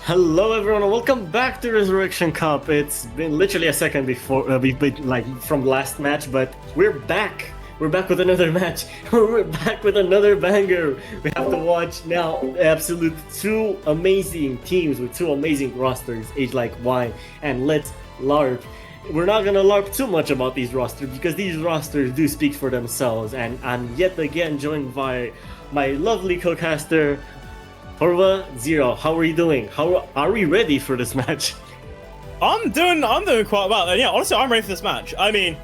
Hello everyone and welcome back to Resurrection Cup. It's been literally a second before we've been like from last match, but we're back. We're back with another match. We're back with another banger. We have to watch now absolute two amazing teams with two amazing rosters, Age Like Wine and Let's LARP. We're not gonna LARP too much about these rosters because these rosters do speak for themselves, and I'm yet again joined by my lovely co-caster Horva Zero. How are you doing? How are we ready for this match? I'm doing quite well. And yeah, honestly, I'm ready for this match. I mean,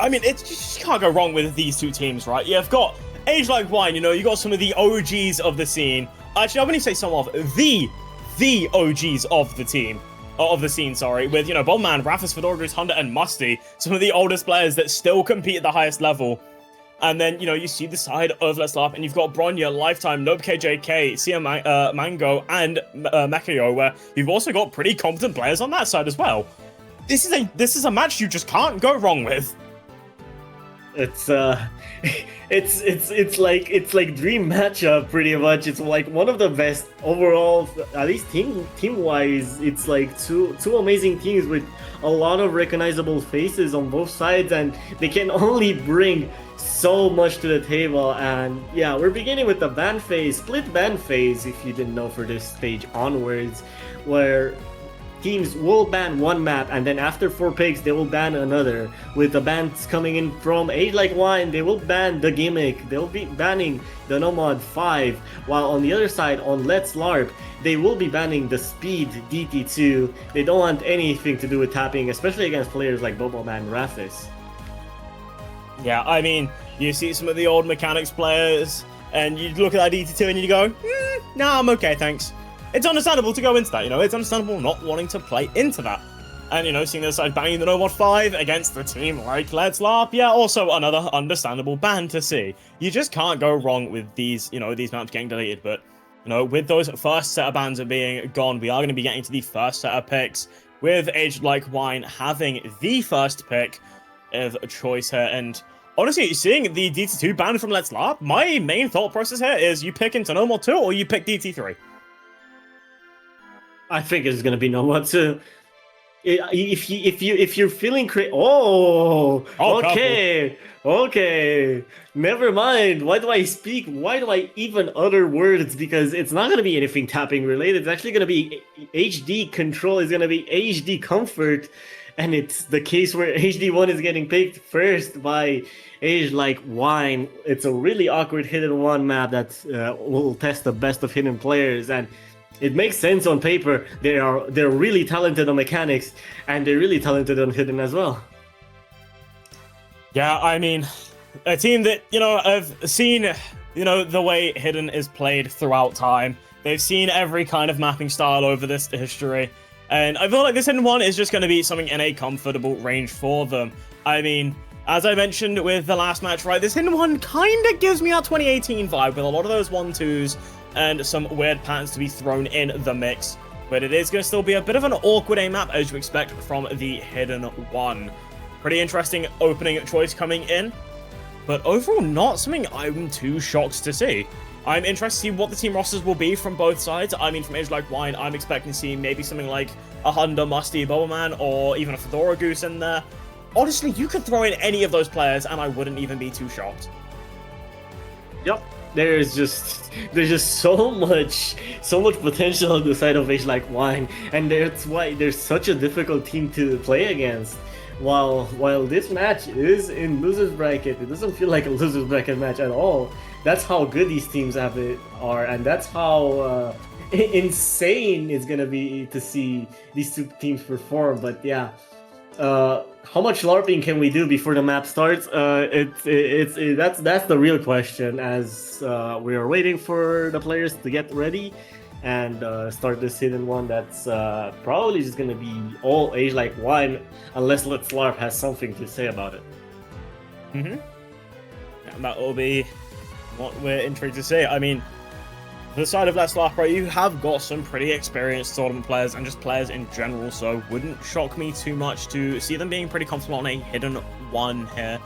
it's just, you can't go wrong with these two teams, right? You've got Age Like Wine, you got some of the OGs of the scene. Actually, I wouldn't say some of the OGs of the team. Of the scene, sorry, with, Bomberman, Raffus, Fedorgus, Hunter, and Musty, some of the oldest players that still compete at the highest level. And then, you see the side of Let's LARP, and you've got Bronya, Lifetime, Nope KJK, Sia Mango, and Makayo, where you've also got pretty competent players on that side as well. This is a match you just can't go wrong with. It's like dream matchup pretty much. It's like one of the best overall, at least team wise. It's like two amazing teams with a lot of recognizable faces on both sides, and they can only bring so much to the table. And yeah, we're beginning with the ban phase, split ban phase, if you didn't know, for this stage onwards, where teams will ban one map, and then after 4 picks they will ban another. With the bans coming in from Age Like Wine, they will ban the gimmick, they'll be banning the Nomad 5, while on the other side, on Let's LARP, they will be banning the speed DT2. They don't want anything to do with tapping, especially against players like Boboman and Raffis. Yeah, I mean, you see some of the old mechanics players, and you look at that DT2 and you go, nah, I'm okay, thanks. It's understandable to go into that, it's understandable not wanting to play into that. And, seeing the side banging the Nomad 5 against the team like Let's LARP, yeah, also another understandable ban to see. You just can't go wrong with these, these maps getting deleted, but, with those first set of bans being gone, we are going to be getting to the first set of picks, with Age Like Wine having the first pick of choice here. And honestly, seeing the DT2 ban from Let's LARP, my main thought process here is you pick into Nomad 2 or you pick DT3. I think it's gonna be Nomad 2. If you're feeling okay, never mind. Why do I speak? Why do I even utter words? Because it's not gonna be anything tapping related. It's actually gonna be HD control. It's gonna be HD comfort, and it's the case where HD1 is getting picked first by Age Like Wine. It's a really awkward hidden one map that will test the best of hidden players, and it makes sense on paper. They're really talented on mechanics, and they're really talented on hidden as well. Yeah, I mean, a team that, have seen, the way hidden is played throughout time. They've seen every kind of mapping style over this history. And I feel like this hidden one is just going to be something in a comfortable range for them. I mean, as I mentioned with the last match, right, this hidden one kind of gives me that 2018 vibe with a lot of those 1-2s and some weird patterns to be thrown in the mix. But it is going to still be a bit of an awkward aim map, as you expect from the hidden one. Pretty interesting opening choice coming in, but overall not something I'm too shocked to see. I'm interested to see what the team rosters will be from both sides. I mean, from Age Like Wine, I'm expecting to see maybe something like a Hunter, Musty, Boberman, or even a Fedora Goose in there. Honestly, you could throw in any of those players, and I wouldn't even be too shocked. Yep. There's just so much potential on the side of Age Like Wine, and that's why there's such a difficult team to play against. While this match is in losers bracket, it doesn't feel like a losers bracket match at all. That's how good these teams are, and that's how insane it's gonna be to see these two teams perform. But yeah, how much LARPing can we do before the map starts? That's the real question, as we are waiting for the players to get ready and start this hidden one. That's probably just gonna be all Age Like Wine, unless Let's LARP has something to say about it. And that will be what we're intrigued to see. I mean, the side of Let's LARP, right, you have got some pretty experienced tournament players and just players in general, so wouldn't shock me too much to see them being pretty comfortable on a hidden one here.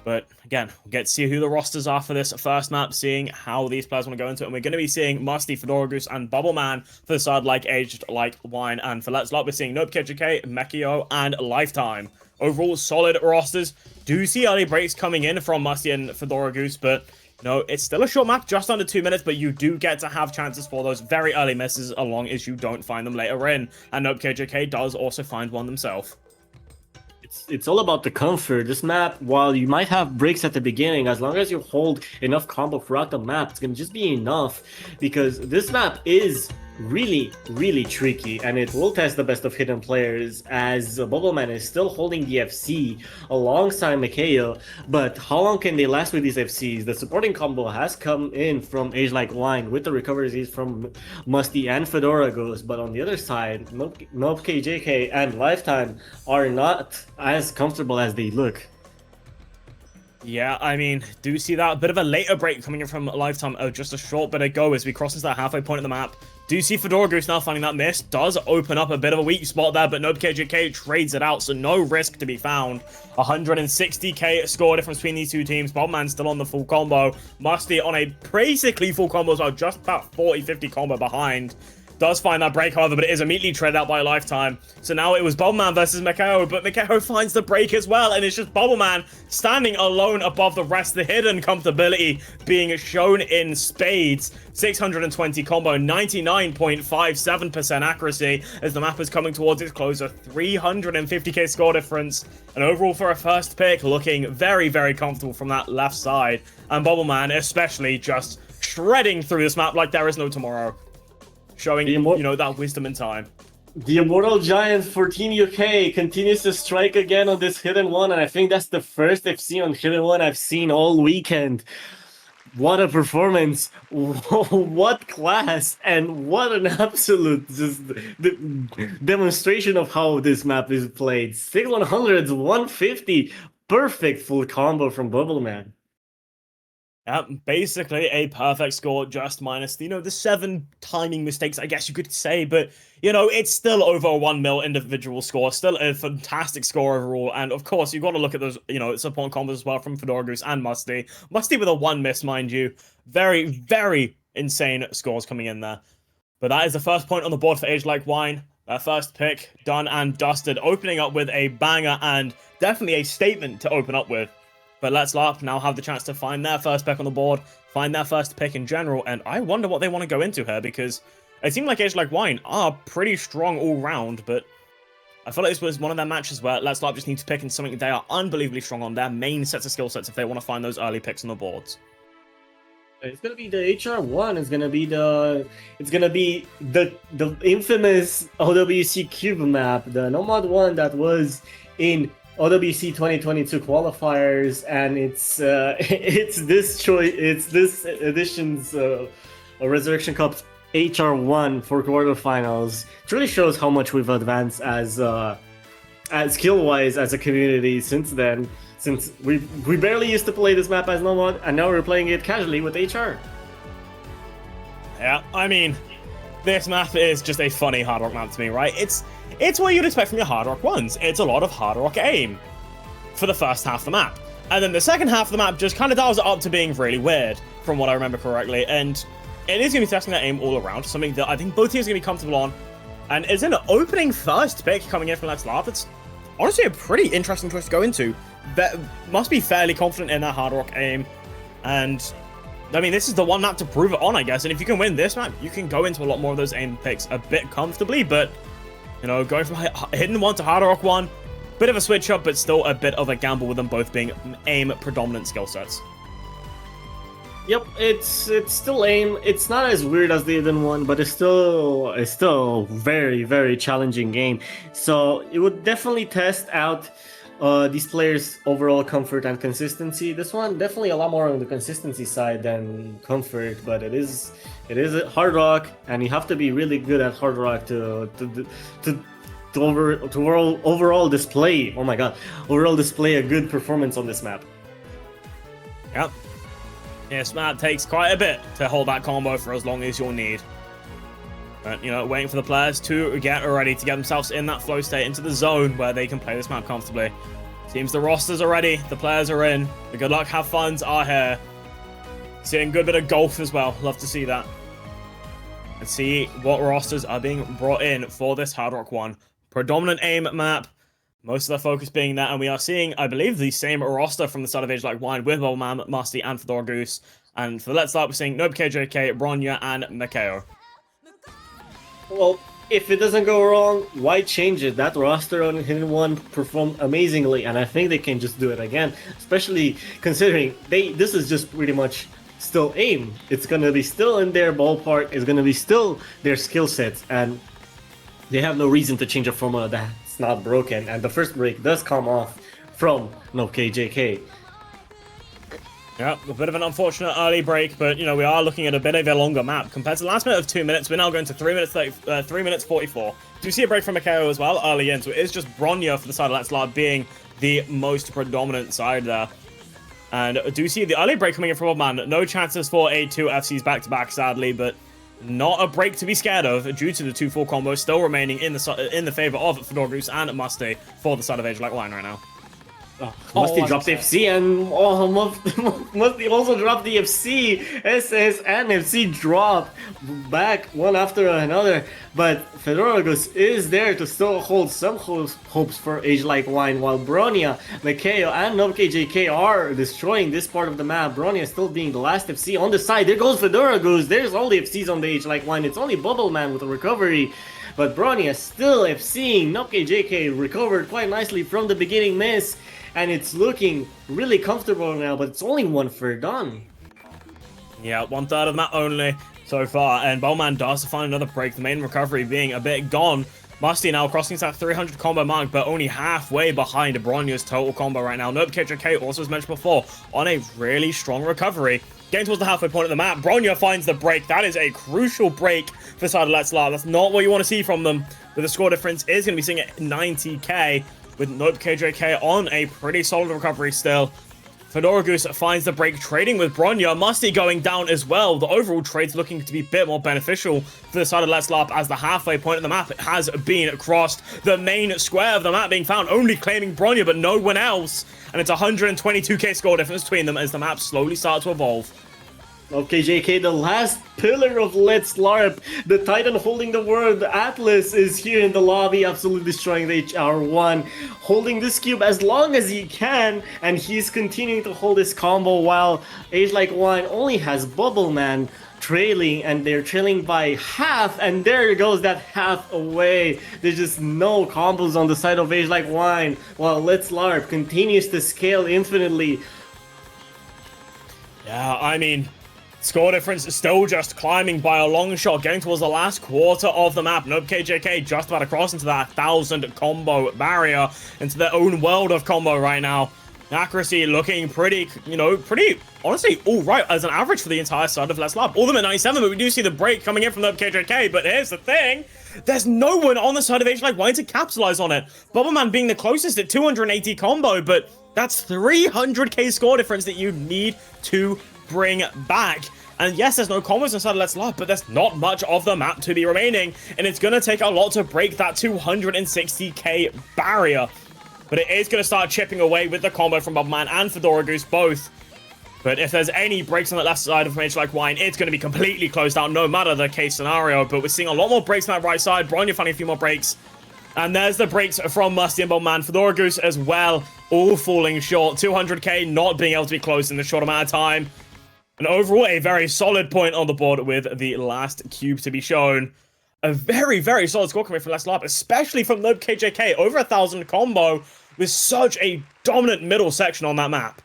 But again, we'll get to see who the rosters are for this first map, seeing how these players want to go into it. And we're going to be seeing Musty, Fedora Goose, and Bubble Man for the side like Aged Like Wine. And for Let's LARP, we're seeing NopeKJK, Mekio, and Lifetime. Overall, solid rosters. Do see early breaks coming in from Musty and Fedora Goose, but no, it's still a short map, just under 2 minutes, but you do get to have chances for those very early misses, as long as you don't find them later in. And NopeKJK does also find one themselves. It's all about the comfort. This map, while you might have breaks at the beginning, as long as you hold enough combo throughout the map, it's gonna just be enough, because this map is really tricky, and it will test the best of hidden players, as Bubbleman is still holding the FC alongside Mikhail. But how long can they last with these FCs? The supporting combo has come in from Age Like Wine with the recoveries from Musty and Fedora Ghost, but on the other side, NopeKJK and Lifetime are not as comfortable as they look. Yeah, I mean, do see that bit of a later break coming in from Lifetime. Oh, just a short bit ago as we cross into that halfway point of the map. Do see Fedora Goose now finding that miss. Does open up a bit of a weak spot there, but NopeKJK trades it out, so no risk to be found. 160k score difference between these two teams. Bobman still on the full combo. Musty on a basically full combo as well, just about 40-50 combo behind. Does find that break, however, but it is immediately traded out by Lifetime. So now it was Bubbleman versus Mikhail, but Mikhail finds the break as well, and it's just Bubbleman standing alone above the rest. The hidden comfortability being shown in spades. 620 combo, 99.57% accuracy as the map is coming towards its closer. 350k score difference, and overall for a first pick, looking very comfortable from that left side. And Bubbleman especially just shredding through this map like there is no tomorrow. Showing, you know, that wisdom in time. The Immortal Giant for Team UK continues to strike again on this Hidden One, and I think that's the first FC on Hidden One I've seen all weekend. What a performance, what class, and what an absolute just demonstration of how this map is played. 6 100s, 150, perfect full combo from Bubbleman. Yeah, basically a perfect score, just minus, you know, the 7 timing mistakes, I guess you could say, but, you know, it's still over a 1 mil individual score, still a fantastic score overall, and of course, you've got to look at those, you know, support combos as well from Fedora Goose and Musty. Musty with a 1 miss, mind you. Very insane scores coming in there. But that is the first point on the board for Age Like Wine. Their first pick, done and dusted, opening up with a banger and definitely a statement to open up with. But Let's LARP now have the chance to find their first pick on the board, find their first pick in general, and I wonder what they want to go into here, because it seemed like Age Like Wine are pretty strong all round, but I feel like this was one of their matches where Let's LARP just need to pick in something they are unbelievably strong on, their main sets of skill sets, if they want to find those early picks on the boards. It's gonna be the HR1. It's gonna be the infamous OWC Cube map, the Nomad one that was in OWC 2022 qualifiers, and it's this edition's Resurrection Cup's HR1 for quarterfinals. It really shows how much we've advanced as skill-wise as a community since then. Since we barely used to play this map as Nomad, and now we're playing it casually with HR. Yeah, I mean, this map is just a funny Hard Rock map to me, right? It's what you'd expect from your Hard Rock ones. It's a lot of Hard Rock aim for the first half of the map. And then the second half of the map just kind of dials it up to being really weird, from what I remember correctly. And it is going to be testing that aim all around, something that I think both teams are going to be comfortable on. And is an opening first pick coming in from Let's LARP. It's honestly a pretty interesting choice to go into. That must be fairly confident in that Hard Rock aim. And I mean, this is the one map to prove it on, I guess. And if you can win this map, you can go into a lot more of those aim picks a bit comfortably. But, you know, going from Hidden 1 to Hard Rock 1, bit of a switch up, but still a bit of a gamble with them both being aim predominant skill sets. Yep, it's still aim. It's not as weird as the Hidden one, but it's still a very challenging game. So it would definitely test out these players' overall comfort and consistency. This one definitely a lot more on the consistency side than comfort, but it is a Hard Rock, and you have to be really good at Hard Rock to overall display. Oh my god, overall display a good performance on this map. Yep. This map takes quite a bit to hold that combo for as long as you'll need. But, you know, waiting for the players to get ready to get themselves in that flow state into the zone where they can play this map comfortably. Seems the rosters are ready, the players are in, the good luck, have funs are here. Seeing a good bit of golf as well, love to see that. And see what rosters are being brought in for this Hard Rock 1. Predominant aim map, most of the focus being that, and we are seeing, I believe, the same roster from the start of Age Like Wine with Bubbleman, Musty, and Fedora Goose. And for Let's Start, we're seeing Nope, KJK, Bronya, and Mikhail. Well, if it doesn't go wrong, why change it? That roster on Hidden One performed amazingly, and I think they can just do it again, especially considering this is just pretty much still aim. It's gonna be still in their ballpark, it's gonna be still their skill sets, and they have no reason to change a formula that's not broken. And the first break does come off from No KJK. Yeah, a bit of an unfortunate early break, but, you know, we are looking at a bit of a longer map. Compared to the last minute of 2 minutes, we're now going to 3 minutes 44. Do you see a break from Mikhail as well early in? So it is just Bronya for the side of Let's Larp being the most predominant side there. And do you see the early break coming in from Oddman? No chances for a 2 FCs back-to-back, sadly, but not a break to be scared of due to the 2-4 combo still remaining in the favor of Fedora Goose and Musty for the side of Age Like Wine right now. Musty dropped the FC and Musty also dropped the FC. SS and FC drop back one after another. But Fedora Goose is there to still hold some hopes for Age Like Wine, while Bronya, Mikhail, and NokeJK are destroying this part of the map. Bronya still being the last FC on the side. There goes Fedora Goose. There's all the FCs on the Age Like Wine. It's only Bubbleman with a recovery. But Bronya still FCing. NokeJK recovered quite nicely from the beginning miss. And it's looking really comfortable now, but it's only 1/3 done. Yeah, 1/3 of the map only so far, and Bowman does find another break, the main recovery being a bit gone. Musty now crossing that 300 combo mark, but only halfway behind Bronya's total combo right now. Nope, KJK, also as mentioned before, on a really strong recovery. Getting towards the halfway point of the map, Bronya finds the break. That is a crucial break for side of Let's Larp. That's not what you want to see from them, but the score difference is going to be sitting at 90k. With Nope KJK on a pretty solid recovery still. Fedora Goose finds the break, trading with Bronya. Musty going down as well. The overall trade's looking to be a bit more beneficial for the side of Let's Larp as the halfway point of the map has been crossed. The main square of the map being found, only claiming Bronya, but no one else. And it's 122k score difference between them as the map slowly starts to evolve. KJK, the last pillar of Let's LARP, the Titan holding the world, Atlas is here in the lobby, absolutely destroying the HR1, holding this cube as long as he can, and he's continuing to hold this combo while Age Like Wine only has Bubbleman trailing, and they're trailing by half, and there goes that half away. There's just no combos on the side of Age Like Wine, while Let's LARP continues to scale infinitely. Yeah, I mean, score difference is still just climbing by a long shot, getting towards the last quarter of the map. Nope KJK just about to cross into that 1,000 combo barrier, into their own world of combo right now. Accuracy looking pretty, honestly, all right as an average for the entire side of Let's Larp. All of them at 97, but we do see the break coming in from Nope KJK. But here's the thing. There's no one on the side of Age Like Wine to capitalize on it. Bubbleman being the closest at 280 combo, but that's 300k score difference that you need to bring back. And yes, there's no combos inside of Let's Larp, but there's not much of the map to be remaining, and it's going to take a lot to break that 260k barrier. But it is going to start chipping away with the combo from Bubbleman and Fedora Goose both. But if there's any breaks on the left side of Age Like Wine, it's going to be completely closed out, no matter the case scenario. But we're seeing a lot more breaks on that right side. Bronya finding a few more breaks. And there's the breaks from Musty and Bubbleman. Fedora Goose as well, all falling short. 200k not being able to be closed in the short amount of time. And overall, a very solid point on the board with the last cube to be shown. A very, very solid score coming from Let's Larp, especially from Nope KJK. Over 1,000 combo with such a dominant middle section on that map.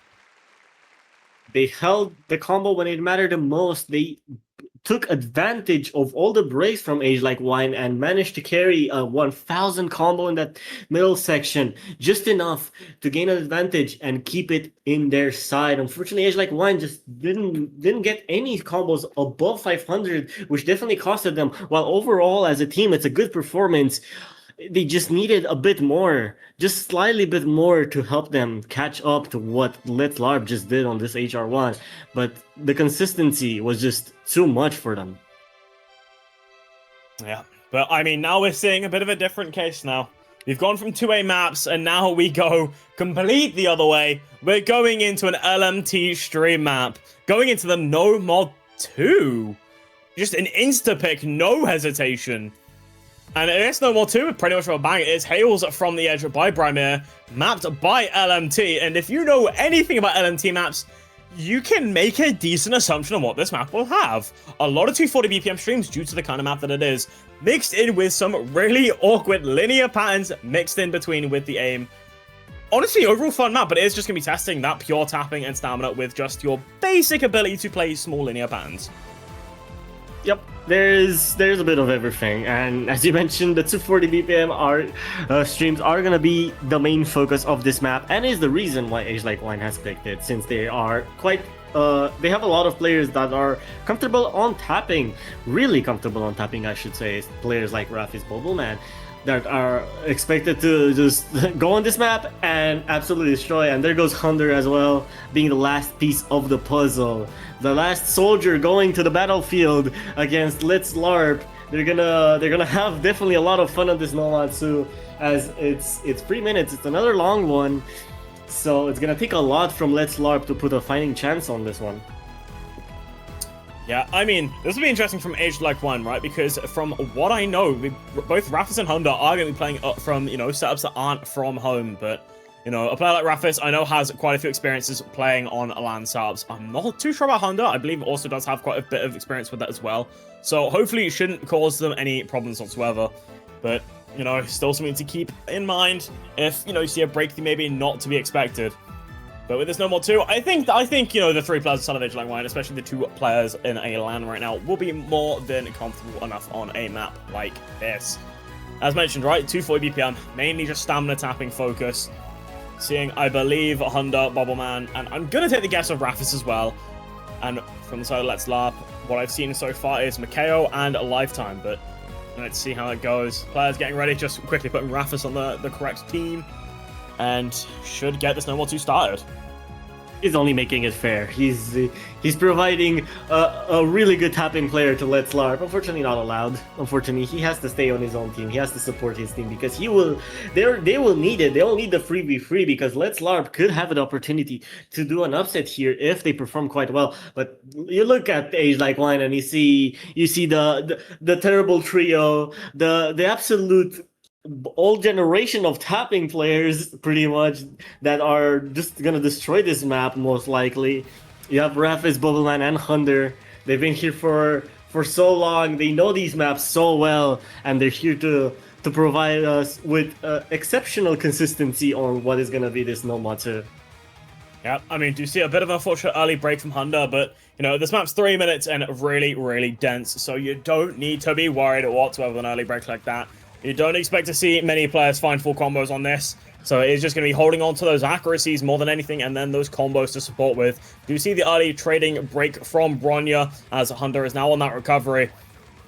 They held the combo when it mattered the most. They took advantage of all the breaks from Age Like Wine and managed to carry a 1,000 combo in that middle section, just enough to gain an advantage and keep it in their side. Unfortunately, Age Like Wine just didn't get any combos above 500, which definitely costed them. While overall, as a team, it's a good performance. They just needed a bit more, just slightly bit more to help them catch up to what Let's LARP just did on this HR1. But the consistency was just too much for them. Yeah, but I mean, now we're seeing a bit of a different case now. We've gone from 2A maps, and now we go complete the other way. We're going into an LMT stream map. Going into the No Mod 2. Just an insta-pick, no hesitation. And it's No More 2, pretty much a bang. It's Hails from the Edge by Brymere, mapped by LMT. And if you know anything about LMT maps, you can make a decent assumption on what this map will have. A lot of 240 BPM streams due to the kind of map that it is, mixed in with some really awkward linear patterns mixed in between with the aim. Honestly, overall fun map, but it is just going to be testing that pure tapping and stamina with just your basic ability to play small linear patterns. Yep, there's a bit of everything, and as you mentioned, the 240 BPM streams are gonna be the main focus of this map, and is the reason why Age Like Wine has picked it, since they are quite they have a lot of players that are comfortable on tapping, really comfortable on tapping, I should say. Players like Rafis Bobbleman that are expected to just go on this map and absolutely destroy. And there goes Hunter as well, being the last piece of the puzzle, the last soldier going to the battlefield against Let's LARP. They're gonna have definitely a lot of fun on this Nomatsu, as it's 3 minutes. It's another long one, so it's gonna take a lot from Let's LARP to put a fighting chance on this one. Yeah, I mean, this will be interesting from Age Like One, right? Because from what I know, both Rafis and Honda are going to be playing from, setups that aren't from home. But, a player like Rafis, I know, has quite a few experiences playing on LAN setups. I'm not too sure about Honda. I believe also does have quite a bit of experience with that as well. So hopefully it shouldn't cause them any problems whatsoever. But, still something to keep in mind if, you see a breakthrough maybe not to be expected. But with this No More 2, I think the 3 players of Son of Age Like Wine, especially the 2 players in a LAN right now, will be more than comfortable enough on a map like this. As mentioned, right, 240 BPM, mainly just stamina tapping focus. Seeing, I believe, Honda, Bobbleman, and I'm going to take the guess of Rafis as well. And from the side of Let's LARP, what I've seen so far is Makeo and a Lifetime, but let's see how it goes. Players getting ready, just quickly putting Rafis on the correct team, and should get this No More 2 started. He's only making it fair. He's providing a really good tapping player to Let's LARP. Unfortunately, not allowed. Unfortunately, he has to stay on his own team. He has to support his team because they will need it. They will need the 3v3 because Let's LARP could have an opportunity to do an upset here if they perform quite well. But you look at Age Like Wine and you see the terrible trio, the absolute old generation of tapping players, pretty much, that are just gonna destroy this map most likely. You have Rafis, Bobbleman, and Hunter. They've been here for so long. They know these maps so well, and they're here to provide us with exceptional consistency on what is gonna be this Nomatsu. Yeah, I mean, do you see a bit of an unfortunate early break from Hunter, but, this map's 3 minutes and really, really dense, so you don't need to be worried whatsoever with an early break like that. You don't expect to see many players find full combos on this, so it is just going to be holding on to those accuracies more than anything, and then those combos to support with. Do you see the early trading break from Bronya, as Hunter is now on that recovery?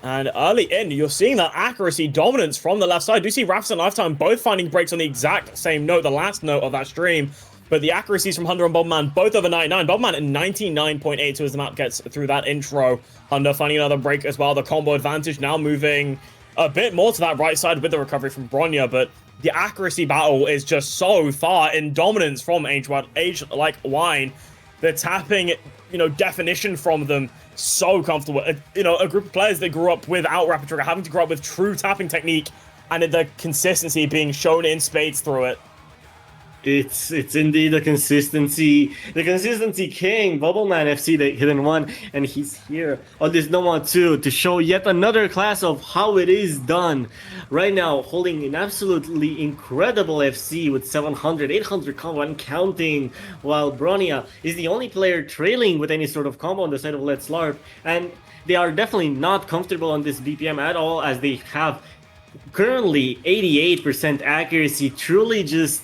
And early in, you're seeing that accuracy dominance from the left side. Do you see Rafis and Lifetime both finding breaks on the exact same note, the last note of that stream? But the accuracies from Hunter and Bobbleman, both over 99. Bobbleman at 99.82 as the map gets through that intro. Hunter finding another break as well. The combo advantage now moving a bit more to that right side with the recovery from Bronya, but the accuracy battle is just so far in dominance from Age Like Wine. The tapping, definition from them, so comfortable. A group of players that grew up without Rapid Trigger, having to grow up with true tapping technique, and the consistency being shown in spades through it. It's indeed the consistency king, Bobbleman FC, the hidden one, and he's here on this Nomatsu to show yet another class of how it is done. Right now, holding an absolutely incredible FC with 700, 800 combo and counting, while Bronya is the only player trailing with any sort of combo on the side of Let's LARP, and they are definitely not comfortable on this BPM at all, as they have currently 88% accuracy, truly just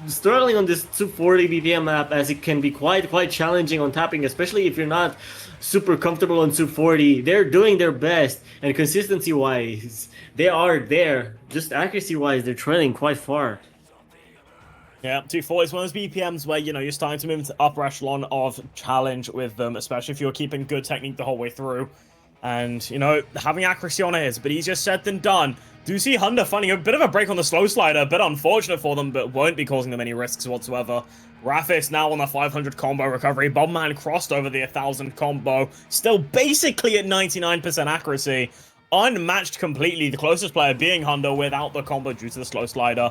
struggling on this 240 BPM map, as it can be quite challenging on tapping, especially if you're not super comfortable on 240. They're doing their best, and consistency wise they are there. Just accuracy wise, they're trailing quite far. Yeah, 240 is one of those BPMs where, you're starting to move into the upper echelon of challenge with them, especially if you're keeping good technique the whole way through. And, you know, having accuracy on it is a bit easier said than done. Do see Honda finding a bit of a break on the slow slider, a bit unfortunate for them, but won't be causing them any risks whatsoever. Rafis now on the 500 combo recovery. Bombman crossed over the 1000 combo, still basically at 99% accuracy. Unmatched completely, the closest player being Honda without the combo due to the slow slider.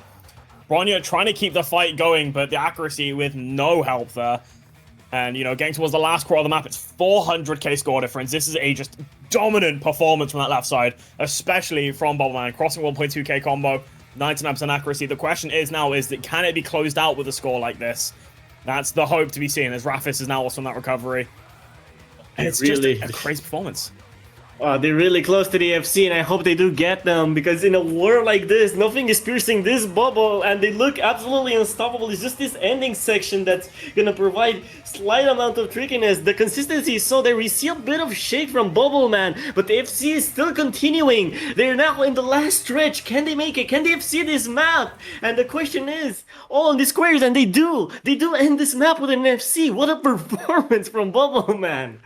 Bronya trying to keep the fight going, but the accuracy with no help there. And, you know, getting towards the last quarter of the map, it's 400k score difference. This is a just dominant performance from that left side, especially from Bobbleman. Crossing 1.2k combo, 99% accuracy. The question is now, can it be closed out with a score like this? That's the hope to be seen, as Rafis is now also on that recovery. And it's really just a crazy performance. They're really close to the FC, and I hope they do get them, because in a war like this, nothing is piercing this bubble, and they look absolutely unstoppable. It's just this ending section that's gonna provide slight amount of trickiness. The consistency is so there. We see a bit of shake from Bubbleman, but the FC is still continuing. They're now in the last stretch. Can they make it? Can they FC this map? And the question is, all on the squares, and they do. They do end this map with an FC. What a performance from Bubbleman.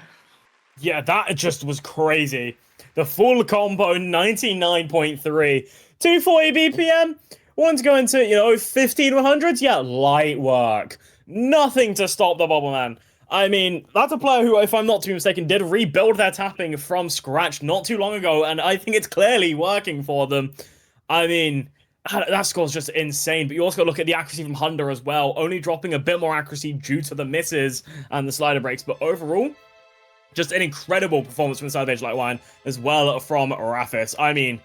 Yeah, that just was crazy. The full combo, 99.3. 240 BPM. One's going to, you know, 15 100s. Yeah, light work. Nothing to stop the Bobbleman. I mean, that's a player who, if I'm not too mistaken, did rebuild their tapping from scratch not too long ago, and I think it's clearly working for them. I mean, that score's just insane, but you also got to look at the accuracy from Honda as well, only dropping a bit more accuracy due to the misses and the slider breaks, but overall, just an incredible performance from Savage Light Wine, as well from Rafis. I mean,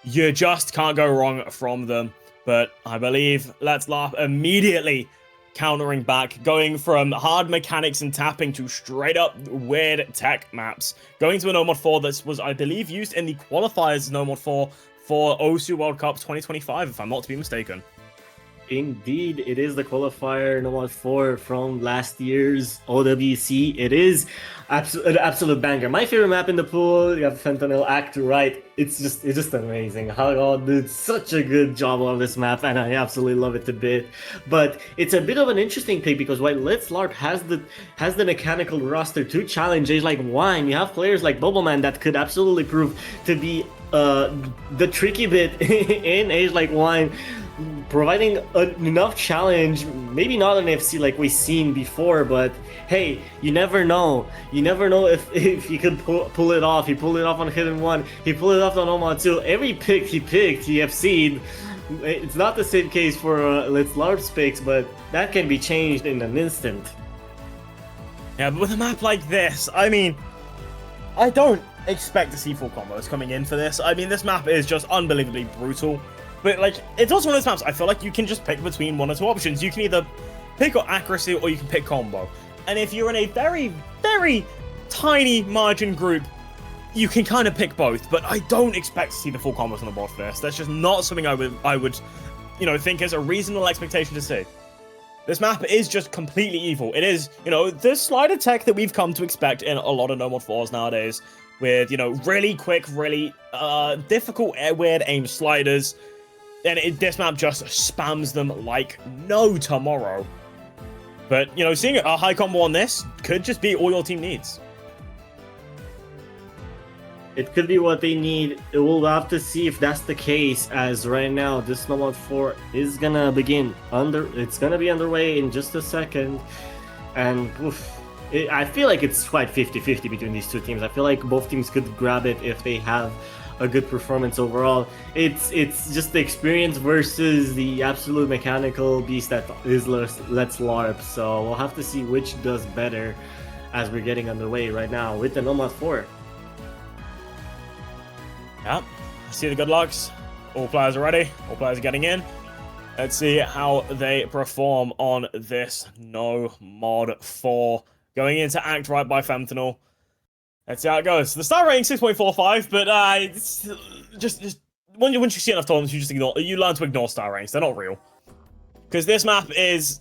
you just can't go wrong from them. But I believe Let's LARP immediately countering back, going from hard mechanics and tapping to straight up weird tech maps. Going to a No Mod 4 that was, I believe, used in the qualifiers No Mod 4 for OSU World Cup 2025, if I'm not to be mistaken. Indeed, it is the qualifier No Mod 4 from last year's OWC. It is an absolute banger. My favorite map in the pool. You have Fentanyl Act Right. It's just amazing. How did such a good job on this map, and I absolutely love it to bit. But it's a bit of an interesting pick, because while Let's LARP has the mechanical roster to challenge Age Like Wine, you have players like Bubbleman that could absolutely prove to be the tricky bit in Age Like Wine, providing enough challenge. Maybe not an FC like we've seen before, but hey, you never know. You never know if he could pull it off. He pulled it off on Hidden 1. He pulled it off on Omod 2. Every pick he picked, he FC'd. It's not the same case for Let's LARP's picks, but that can be changed in an instant. Yeah, but with a map like this, I mean, I don't expect to see full combos coming in for this. I mean, this map is just unbelievably brutal. But, like, it's also one of those maps, I feel like you can just pick between one or two options. You can either pick accuracy or you can pick combo. And if you're in a very, very tiny margin group, you can kind of pick both. But I don't expect to see the full combos on the board for this. That's just not something I would, you know, think is a reasonable expectation to see. This map is just completely evil. It is, you know, the slider tech that we've come to expect in a lot of No Mod 4s nowadays. With, you know, really quick, really difficult, weird aim sliders. And this map just spams them like no tomorrow. But, you know, seeing a high combo on this could just be all your team needs. It could be what they need. We'll have to see if that's the case, as right now this No Mod 4 is gonna begin. It's gonna be underway in just a second. And I feel like it's quite 50-50 between these two teams. I feel like both teams could grab it if they have a good performance overall. It's just the experience versus the absolute mechanical beast that is Let's LARP. So we'll have to see which does better as we're getting underway right now with the No Mod 4. Yeah, see the good lucks. All players are ready. All players are getting in. Let's see how they perform on this No Mod 4. Going into Act Right by Fentanyl. Let's see how it goes. The star rating 6.45, but it's just once you see enough tournaments, you learn to ignore star ratings. They're not real. Because this map it's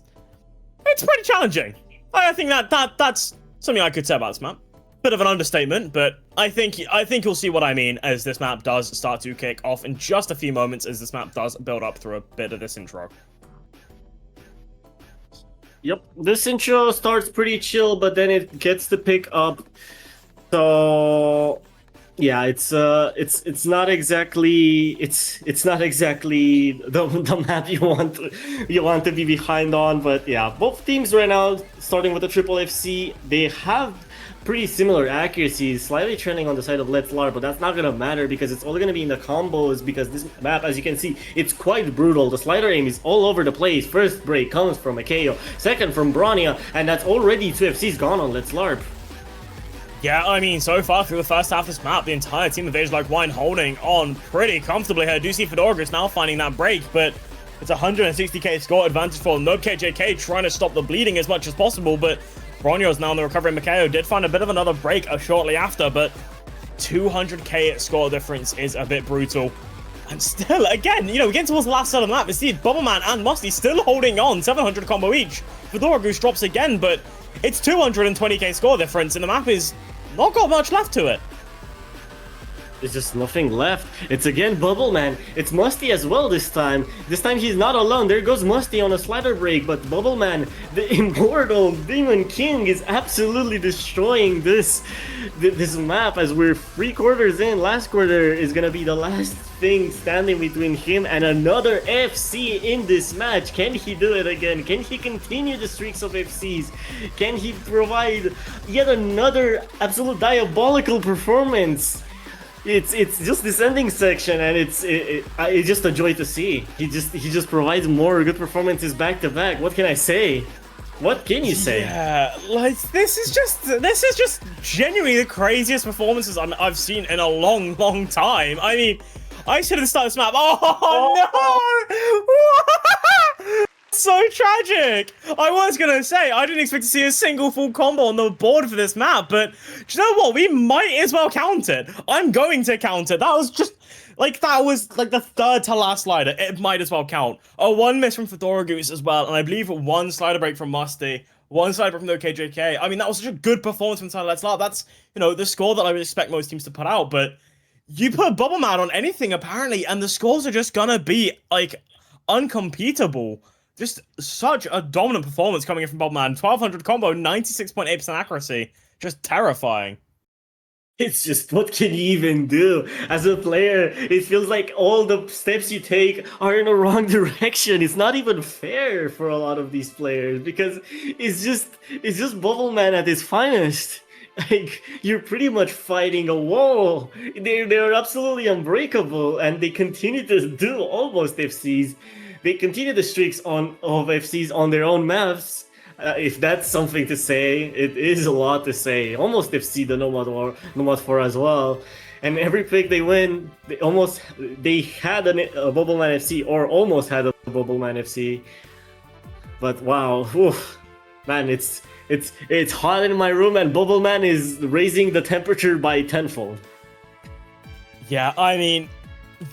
pretty challenging. I think that's something I could say about this map. Bit of an understatement, but I think you'll see what I mean as this map does start to kick off in just a few moments, as this map does build up through a bit of this intro. Yep, this intro starts pretty chill, but then it gets to pick up. So Yeah, it's not exactly it's not exactly the map you want to be behind on, but yeah, both teams right now, starting with the Triple FC, they have pretty similar accuracies, slightly trending on the side of Let's LARP, but that's not gonna matter because it's only gonna be in the combos, because this map, as you can see, it's quite brutal. The slider aim is all over the place. First break comes from Akeo, second from Bronya, and that's already 2 FCs gone on Let's LARP. Yeah, I mean, so far through the first half of this map, the entire team of Age Like Wine holding on pretty comfortably here. I do see Fedorgus now finding that break, but it's a 160k score advantage for No KJK, trying to stop the bleeding as much as possible, but Bronyo's now in the recovery. Makeo did find a bit of another break shortly after, but 200k score difference is a bit brutal. And still, again, you know, getting towards the last side of the map, we see Bubbleman and Musty still holding on, 700 combo each. Fedorgus drops again, but it's 220k score difference, and the map is not got much left to it. There's just nothing left. It's again Bubbleman. It's Musty as well this time. This time he's not alone. There goes Musty on a slider break, but Bubbleman, the immortal Demon King, is absolutely destroying this map as we're 3 quarters in. Last quarter is gonna be the last thing standing between him and another FC in this match. Can he do it again? Can he continue the streaks of FCs? Can he provide yet another absolute diabolical performance? It's just this ending section, and it's just a joy to see. He just provides more good performances back to back. What can I say? What can you say? Yeah, like this is just genuinely the craziest performances I've seen in a long time. I mean, I said at the start of this map, oh no! So tragic! I was gonna say, I didn't expect to see a single full combo on the board for this map, but do you know what? We might as well count it. I'm going to count it. That was the third to last slider. It might as well count. A 1 miss from Fedora Goose as well, and I believe 1 slider break from Musty, 1 slider break from the KJK. I mean, that was such a good performance from Let's LARP. That's, you know, the score that I would expect most teams to put out, but you put Bubbleman on anything, apparently, and the scores are just gonna be, like, uncompetable. Just such a dominant performance coming in from Bubbleman. 1200 combo, 96.8% accuracy. Just terrifying. It's just, what can you even do? As a player, it feels like all the steps you take are in the wrong direction. It's not even fair for a lot of these players, because it's just Bubbleman at his finest. Like, you're pretty much fighting a wall. They're absolutely unbreakable, and they continue to do almost FCs. They continue the streaks of FCs on their own maps. If that's something to say, it is a lot to say. Almost FC the Nomad 4 as well. And every pick they win, they had a Bubbleman FC, or almost had a Bubbleman FC. But wow, oof, man, it's hot in my room, and Bubbleman is raising the temperature by tenfold. Yeah, I mean,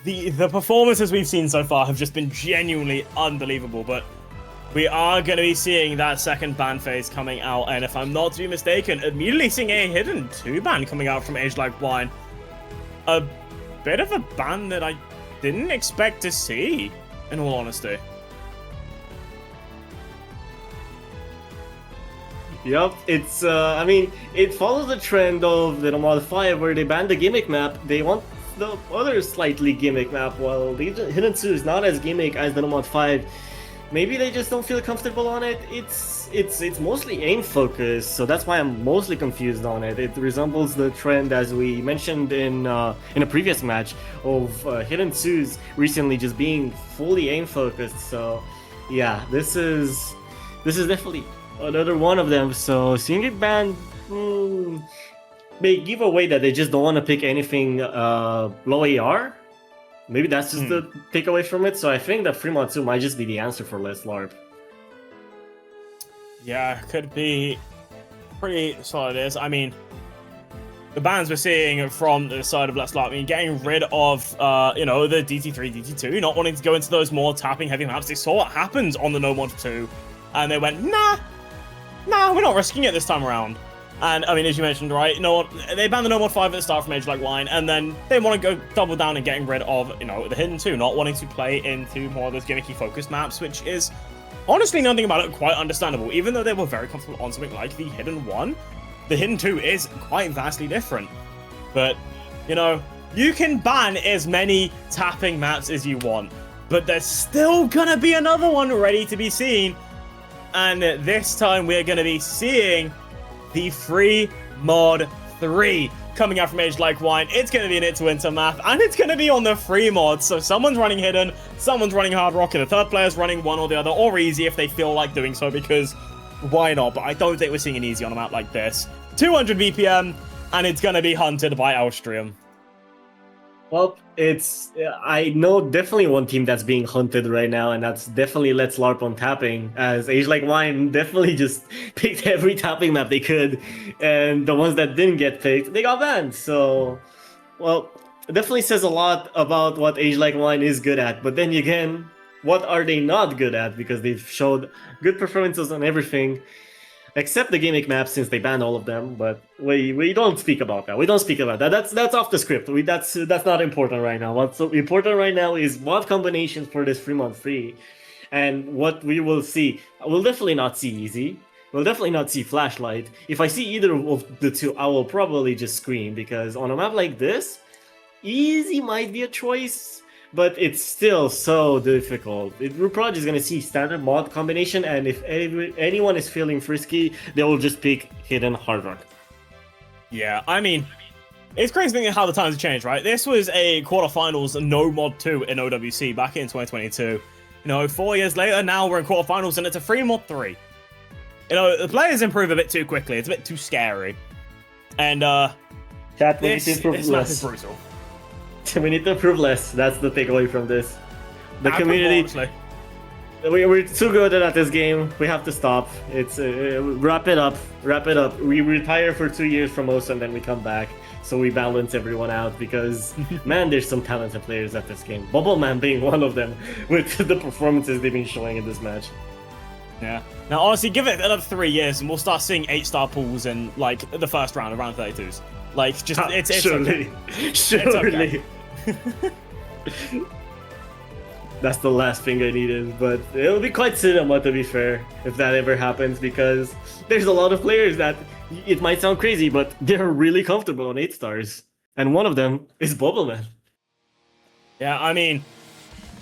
the performances we've seen so far have just been genuinely unbelievable, but we are going to be seeing that second ban phase coming out, and if I'm not too mistaken, immediately seeing a hidden 2 ban coming out from Age Like Wine. A bit of a ban that I didn't expect to see, in all honesty. Yup, it's, I mean, it follows the trend of the Nomad 5 where they banned the gimmick map. They want the other slightly gimmick map, while the Hidden 2 is not as gimmick as the Nomad 5. Maybe they just don't feel comfortable on it. It's mostly aim focused, so that's why I'm mostly confused on it. It resembles the trend, as we mentioned in a previous match, of Hidden 2s recently just being fully aim focused. So yeah, this is definitely another one of them. So seeing it banned may give away that they just don't want to pick anything low AR. Maybe that's just the takeaway from it. So I think that Fremont 2 might just be the answer for Let's LARP. Yeah, could be pretty solid. I mean, the bans we're seeing from the side of Let's LARP, I mean, getting rid of, you know, the DT3, DT2, not wanting to go into those more tapping heavy maps. They saw what happened on the No Mod 2, and they went, nah, we're not risking it this time around. And, I mean, as you mentioned, right, you know, they banned the No Mod 5 at the start from Age Like Wine, and then they want to go double down and getting rid of, you know, the Hidden 2, not wanting to play into more of those gimmicky focused maps, which is honestly nothing about it quite understandable. Even though they were very comfortable on something like the Hidden 1, the Hidden 2 is quite vastly different. But You know, you can ban as many tapping maps as you want, but there's still gonna be another one ready to be seen. And this time we're gonna be seeing the free mod 3 coming out from Age Like Wine. It's gonna be an It to Winter map, and it's gonna be on the free mod. So someone's running Hidden, someone's running Hard Rock, and the third player's running one or the other, or Easy if they feel like doing so, because why not? But I don't think we're seeing an Easy on a map like this. 200 BPM, and it's gonna be hunted by Alstrium. Well, I know definitely one team that's being hunted right now, and that's definitely Let's LARP on tapping, as Age Like Wine definitely just picked every tapping map they could, and the ones that didn't get picked, they got banned. So, well, it definitely says a lot about what Age Like Wine is good at, but then again, what are they not good at? Because they've showed good performances on everything, except the gimmick maps, since they banned all of them. But we don't speak about that. We don't speak about that. That's off the script. That's not important right now. What's important right now is mod combinations for this free month free, and what we will see. We'll definitely not see Easy. We'll definitely not see Flashlight. If I see either of the two, I will probably just scream, because on a map like this, Easy might be a choice, but it's still so difficult. We're probably just gonna see standard mod combination, and if anyone is feeling frisky, they will just pick Hidden Hard Rock. Yeah, I mean, it's crazy thinking how the times have changed, right? This was a quarterfinals no mod 2 in OWC back in 2022. You know, 4 years later, now we're in quarterfinals and it's a free mod 3. You know, the players improve a bit too quickly. It's a bit too scary. And, Chat, this map is brutal. We need to improve less. That's the takeaway from this. The community. We're too good at this game. We have to stop. It's wrap it up. Wrap it up. We retire for 2 years from most, and then we come back. So we balance everyone out, because man, there's some talented players at this game. Bubbleman being one of them, with the performances they've been showing in this match. Yeah. Now, honestly, give it another 3 years, and we'll start seeing 8-star pools in like the first round, around 32s. Like, just it's surely, okay. surely. That's the last thing I needed, but it'll be quite cinema, to be fair, if that ever happens, because there's a lot of players that, it might sound crazy, but they're really comfortable on 8 stars, and one of them is Bubbleman. Yeah, I mean,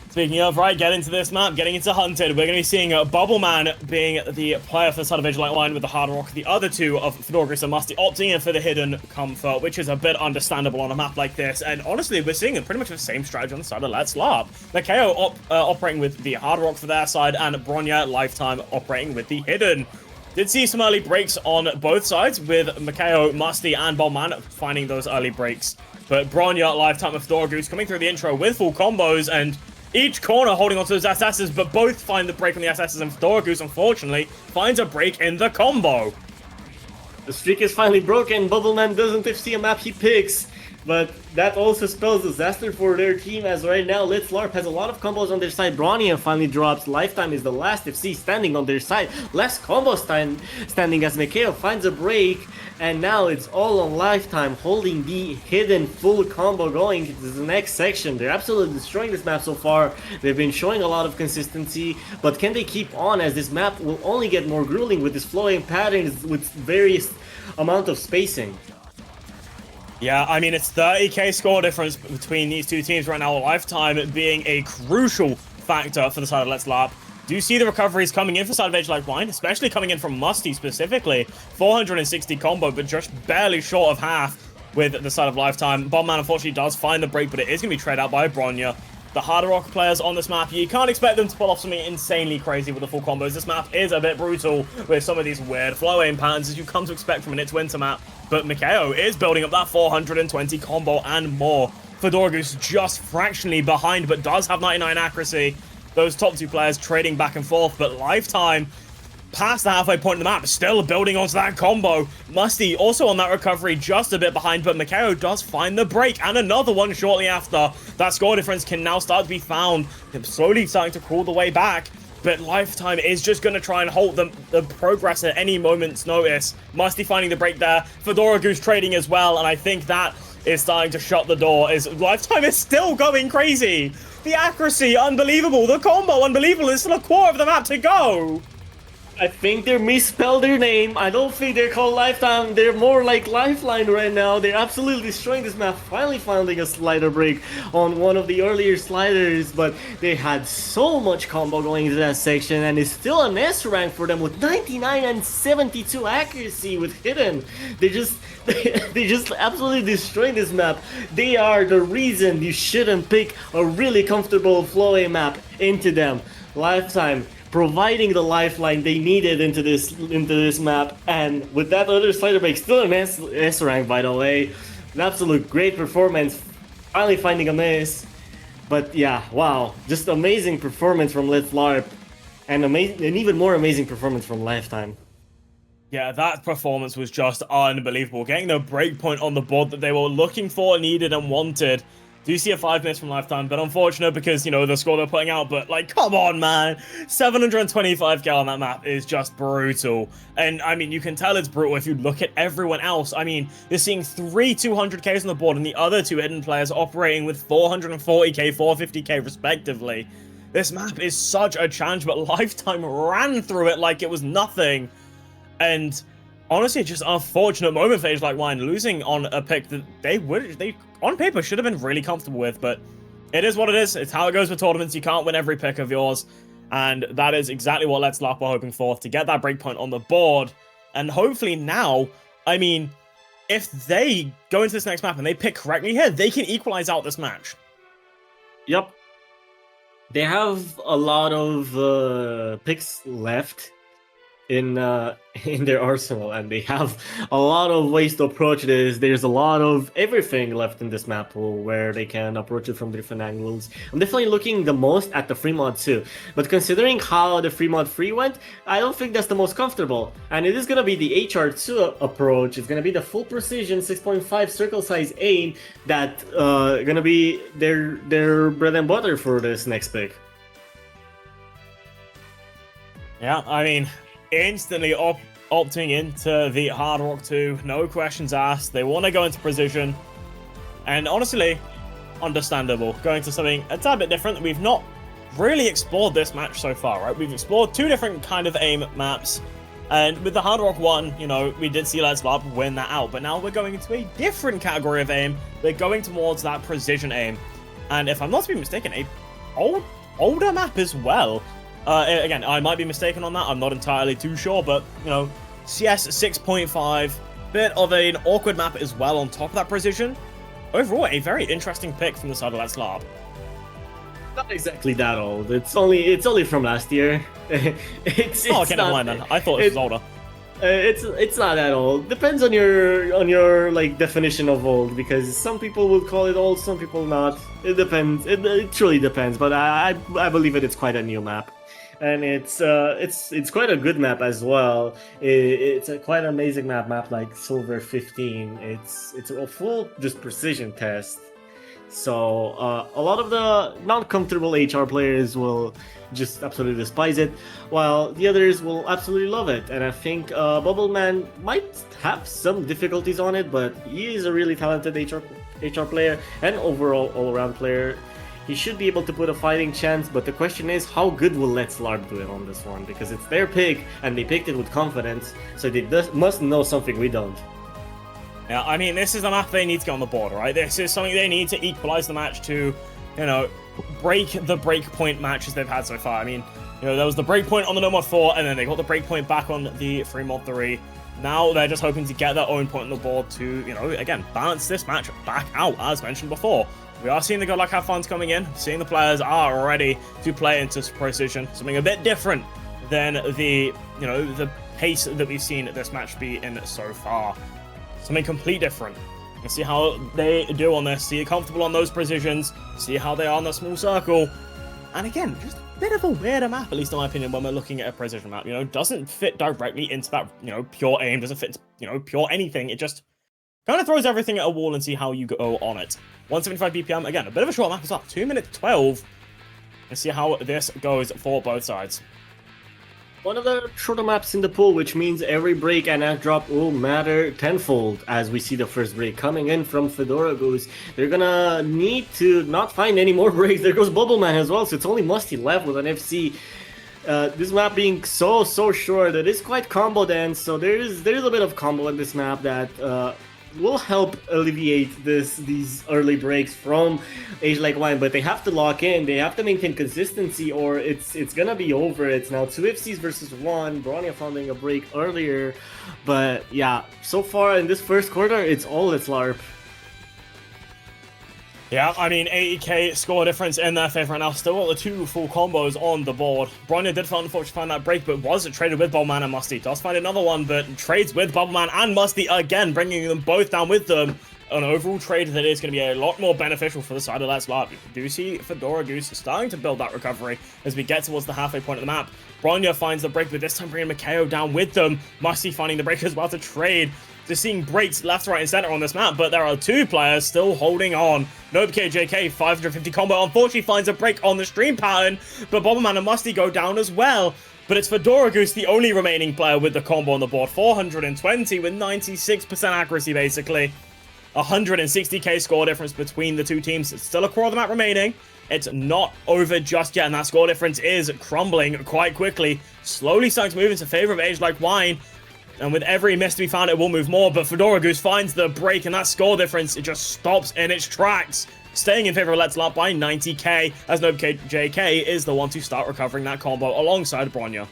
speaking of, right, get into this map, getting into Hunted, we're going to be seeing Bubbleman being the player for the side of Age Like Wine with the Hard Rock, the other two of Fedorgus and Musty opting in for the Hidden Comfort, which is a bit understandable on a map like this, and honestly, we're seeing pretty much the same strategy on the side of Let's LARP. Makeo operating with the Hard Rock for their side, and Bronya Lifetime operating with the Hidden. Did see some early breaks on both sides, with Makeo, Musty, and Bubbleman finding those early breaks, but Bronya, Lifetime, and Fedorgus coming through the intro with full combos, and each corner holding onto those SSs, but both find the break on the SSs, and Fedorgus, unfortunately, finds a break in the combo. The streak is finally broken. Bubbleman doesn't see a map he picks, but that also spells disaster for their team, as right now Let's LARP has a lot of combos on their side. Bronya finally drops. Lifetime is the last FC standing on their side. Less combo standing as Makeo finds a break, and now it's all on Lifetime holding the Hidden full combo going into the next section. They're absolutely destroying this map so far. They've been showing a lot of consistency, but can they keep on, as this map will only get more grueling with this flowing patterns with various amount of spacing? Yeah, I mean, it's 30k score difference between these two teams right now, Lifetime being a crucial factor for the side of Let's LARP. Do you see the recoveries coming in for the side of Age Like Wine, especially coming in from Musty specifically? 460 combo, but just barely short of half with the side of Lifetime. Bombman unfortunately does find the break, but it is going to be traded out by Bronya. The Hard Rock players on this map, you can't expect them to pull off something insanely crazy with the full combos. This map is a bit brutal with some of these weird flow-aim patterns, as you come to expect from an It's Winter map. But Makeo is building up that 420 combo and more. Fedorgus just fractionally behind, but does have 99 accuracy. Those top two players trading back and forth, but Lifetime past the halfway point of the map, still building onto that combo. Musty also on that recovery, just a bit behind, but Makeo does find the break, and another one shortly after. That score difference can now start to be found. They're slowly starting to crawl the way back, but Lifetime is just going to try and halt the progress at any moment's notice. Musty finding the break there. Fedorgus trading as well, and I think that is starting to shut the door, as Lifetime is still going crazy. The accuracy, unbelievable. The combo, unbelievable. There's still a quarter of the map to go. I think they misspelled their name. I don't think they're called Lifetime. They're more like Lifeline right now. They're absolutely destroying this map. Finally finding a slider break on one of the earlier sliders, but they had so much combo going into that section, and it's still an S rank for them with 99 and 72 accuracy with Hidden. They just they just absolutely destroying this map. They are the reason you shouldn't pick a really comfortable flow map into them. Lifetime providing the lifeline they needed into this map, and with that other slider break, still an S rank by the way. An absolute great performance, finally finding a miss. But yeah, wow, just amazing performance from Let's LARP, and an even more amazing performance from Lifetime. Yeah, that performance was just unbelievable. Getting the breakpoint on the board that they were looking for, needed, and wanted. Do see a 5 miss from Lifetime, but unfortunate because, you know, the score they're putting out, but, like, come on, man. 725k on that map is just brutal. And, I mean, you can tell it's brutal if you look at everyone else. I mean, you're seeing 3 200ks on the board, and the other 2 hidden players operating with 440k, 450k, respectively. This map is such a challenge, but Lifetime ran through it like it was nothing. And honestly, just an unfortunate moment for Age Like Wine, losing on a pick that they on paper should have been really comfortable with, but it is what it is. It's how it goes with tournaments. You can't win every pick of yours, and that is exactly what Let's LARP are hoping for, to get that breakpoint on the board. And hopefully now, I mean, if they go into this next map and they pick correctly here, they can equalize out this match. Yep. They have a lot of picks left in their arsenal, and they have a lot of ways to approach this. There's a lot of everything left in this map pool where they can approach it from different angles. I'm definitely looking the most at the free mod too, but considering how the free mod 3 went, I don't think that's the most comfortable, and it is gonna be the HR2 approach. It's gonna be the full precision 6.5 circle size aim that gonna be their bread and butter for this next pick. Yeah, I mean, instantly opting into the Hard Rock 2, no questions asked. They want to go into precision, and honestly, understandable. Going to something a tad bit different. We've not really explored this match so far, right? We've explored 2 different kind of aim maps, and with the Hard Rock 1, you know, we did see Let's LARP win that out, but now we're going into a different category of aim. We're going towards that precision aim, and if I'm not to be mistaken, a older map as well. Again, I might be mistaken on that. I'm not entirely too sure, but, you know, CS 6.5, bit of an awkward map as well on top of that precision. Overall, a very interesting pick from the side of Let's LARP. Not exactly that old. It's only from last year. it's okay, never mind then. I thought it was older. It's not that old. Depends on your like definition of old, because some people would call it old, some people not. It depends. It truly depends. But I believe it's quite a new map. And it's quite a good map as well. It's a quite amazing map like Silver 15. It's a full just precision test. So a lot of the non-comfortable HR players will just absolutely despise it, while the others will absolutely love it. And I think Bubbleman might have some difficulties on it, but he is a really talented HR player and overall all-around player. He should be able to put a fighting chance, but the question is, how good will Let's LARP do it on this one? Because it's their pick, and they picked it with confidence, so they must know something we don't. Yeah, I mean, this is a map they need to get on the board, right? This is something they need to equalize the match to, you know, break the breakpoint matches they've had so far. I mean, you know, there was the breakpoint on the No Mod 4, and then they got the breakpoint back on the Free Mod 3. Now they're just hoping to get their own point on the board to, you know, again, balance this match back out, as mentioned before. We are seeing the Godlike have funds coming in, seeing the players are ready to play into precision, something a bit different than the, you know, the pace that we've seen this match be in so far. Something completely different. And see how they do on this, see it comfortable on those precisions, see how they are on the small circle. And again, just a bit of a weirder map, at least in my opinion, when we're looking at a precision map. You know, doesn't fit directly into that, you know, pure aim, doesn't fit, you know, pure anything. It just kind of throws everything at a wall and see how you go on it. 175 BPM, again, a bit of a short map as well. 2 minutes 12. Let's see how this goes for both sides. One of the shorter maps in the pool, which means every break and act drop will matter tenfold, as we see the first break coming in from Fedora Goose. They're gonna need to not find any more breaks. There goes Bubbleman as well, so it's only Musty left with an FC. This map being so short, it is quite combo dense, so there's a bit of combo in this map that will help alleviate these early breaks from Age Like Wine, but they have to lock in, they have to maintain consistency, or it's gonna be over. It's now 2 FCs versus 1. Bronya finding a break earlier, but yeah, so far in this first quarter, it's all its LARP. Yeah, I mean, 80k score difference in their favor right now. Still got the 2 full combos on the board. Bronya did unfortunately find that break, but was traded with Bubbleman and Musty. Does find another one, but trades with Bubbleman and Musty again, bringing them both down with them. An overall trade that is going to be a lot more beneficial for the side of Let's LARP. You do see Fedora Goose starting to build that recovery as we get towards the halfway point of the map. Bronya finds the break, but this time bringing Mikhail down with them. Musty finding the break as well to trade. Just seeing breaks left, right, and center on this map, but there are 2 players still holding on. Nobk JK, 550 combo, unfortunately finds a break on the stream pattern, but Bobbleman and Musty go down as well. But it's Fedora Goose, the only remaining player with the combo on the board. 420 with 96% accuracy, basically. 160k score difference between the 2 teams. It's still a quarter of the map remaining. It's not over just yet, and that score difference is crumbling quite quickly. Slowly starting to move into favor of Age Like Wine. And with every miss to be found, it will move more. But Fedora Goose finds the break, and that score difference, it just stops in its tracks. Staying in favor of Let's LARP by 90k, as Nobk JK is the one to start recovering that combo alongside Bronya.